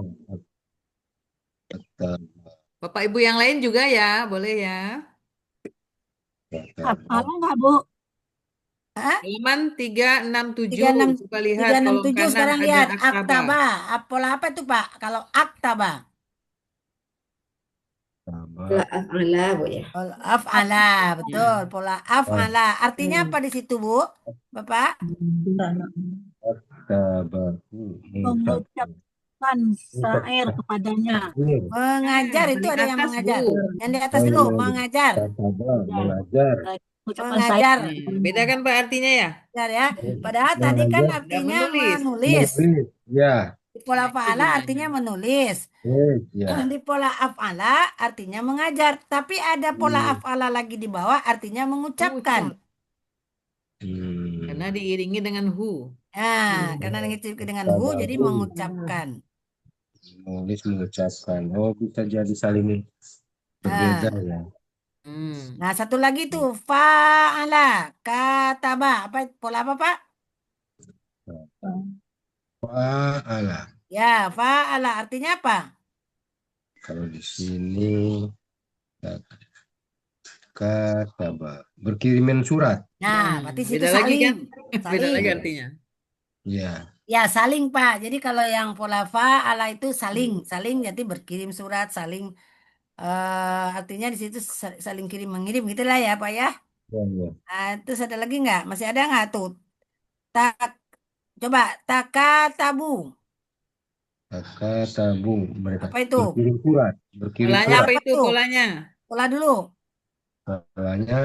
Bapak Ibu yang lain juga ya, boleh ya. Hafalnya nggak, Bu? Halaman 367. 36, Coba lihat kolom 367 kanan sekarang ada lihat. aktaba. Aktaba. Pola apa itu, Pak? Kalau aktaba. Pola af'ala, Bu ya. Pola af'ala, betul. Pola af'ala. Artinya apa di situ, Bu? Bapak? Mengucapkan syair kepadanya. Mengajar itu paling ada yang atas, mengajar. Bu. Yang di atas dulu, mengajar. Mengajar. Mengajar. Beda kan Pak artinya ya? Mengajar ya. Padahal tadi kan Mengajar. artinya menulis. menulis. Ya. Di pola fa'ala artinya menulis. Ya. Di pola af'ala artinya mengajar. Tapi ada pola af'ala lagi di bawah artinya mengucapkan. Karena diiringi dengan hu. Nah, karena diiringi dengan hu jadi mengucapkan. Menulis mengucapkan. Oh, bisa jadi saling berbeda ya. Nah, satu lagi tuh fa'ala kataba. Apa pola apa, Pak? Fa'ala. Ya, fa'ala artinya apa? Kalau di sini kataba berkirimin surat. Nah, berarti situ Beda lagi kan? saling. Beda Saling. lagi artinya. Ya. Ya, saling, Pak. Jadi kalau yang pola fa'ala itu saling. Saling jadi berkirim surat, saling artinya di situ saling kirim mengirim gitulah ya, Pak ya. Ya. Nah, terus ada lagi nggak? Masih ada nggak tuh? Coba takatabu. Katabu. Mereka Apa itu? berkirim surat. Berkirim Polanya surat. apa Apa itu tuh? polanya? Pola dulu. Polanya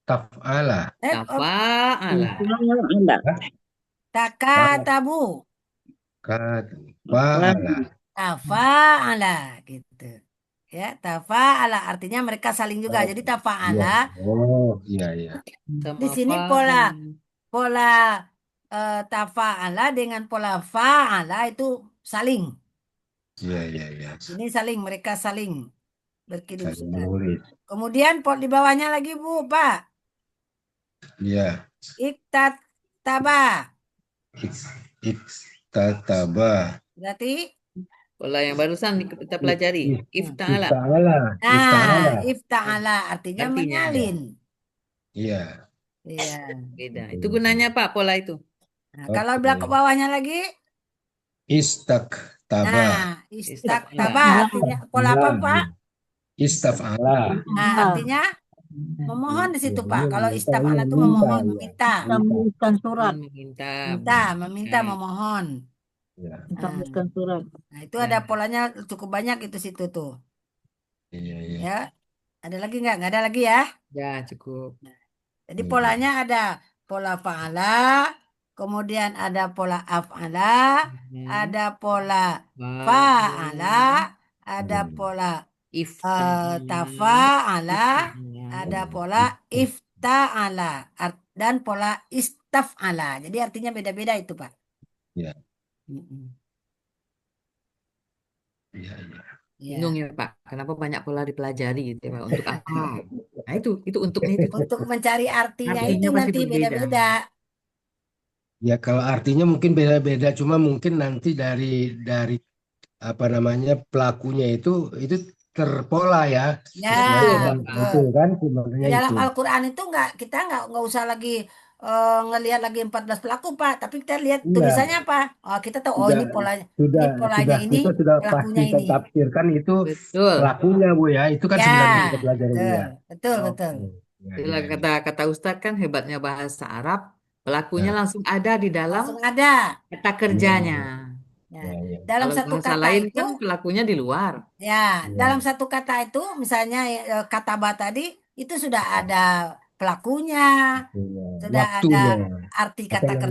taf'ala. Tafa'ala. Takatabu. Fa'ala. Tafa'ala gitu. Ya, tafa'ala artinya mereka saling juga. Jadi Iya. tafa'ala Oh, iya, iya. di sini pola tafa'ala dengan pola fa'ala itu saling. Iya, iya, iya. Ini saling, mereka saling berkirim Saling surat. menulis. Kemudian di bawahnya lagi Bu, Pak. Iya. Iktataba. Iktataba. Berarti Pola yang barusan kita pelajari. Ifta'ala. Ifta'ala. ifta'ala artinya menyalin. Iya. Iya. Beda. Itu gunanya Pak pola itu. Nah, kalau belakang bawahnya lagi Istaktaba. istaktaba artinya pola apa Pak? Istaf'ala. Nah, artinya memohon di situ Pak. Kalau istaf'ala itu memohon, meminta. Menuliskan surat. Meminta, memohon. Menuliskan surat. Nah, itu ada polanya cukup banyak itu situ tuh. Iya, iya. Ya. Ada lagi nggak? Nggak ada lagi ya? Ya, cukup. Jadi polanya ada pola fa'ala, kemudian ada pola af'ala, ada pola fa'ala, ada pola tafa'ala, ada pola ifta'ala, dan pola istaf'ala. Jadi artinya beda-beda itu, Pak. Iya. Iya, iya. Bingung ya Pak, kenapa banyak pola dipelajari gitu ya Pak? Untuk apa? Nah itu untuknya itu. Untuk mencari artinya itu pasti nanti berbeda. beda-beda. Ya kalau artinya mungkin beda-beda, cuma mungkin nanti dari apa namanya pelakunya itu terpola ya. Ya, Betul kan? Di dalam Al-Quran itu kita nggak usah lagi ngelihat lagi 14 pelaku Pak, tapi kita lihat tulisannya apa. Oh, kita tahu ini polanya, ini kita sudah pasti pelakunya ini. tafsirkan itu Betul. pelakunya Bu ya. Itu kan sebenarnya kita pelajari ya. Betul. Itulah kata Ustadz kan hebatnya bahasa Arab, pelakunya langsung ada di dalam kata kerjanya. Dalam Kalau satu bahasa kata lain itu kan pelakunya di luar. dalam satu kata itu misalnya kataba tadi itu sudah ada pelakunya, sudah ada arti kata kerja.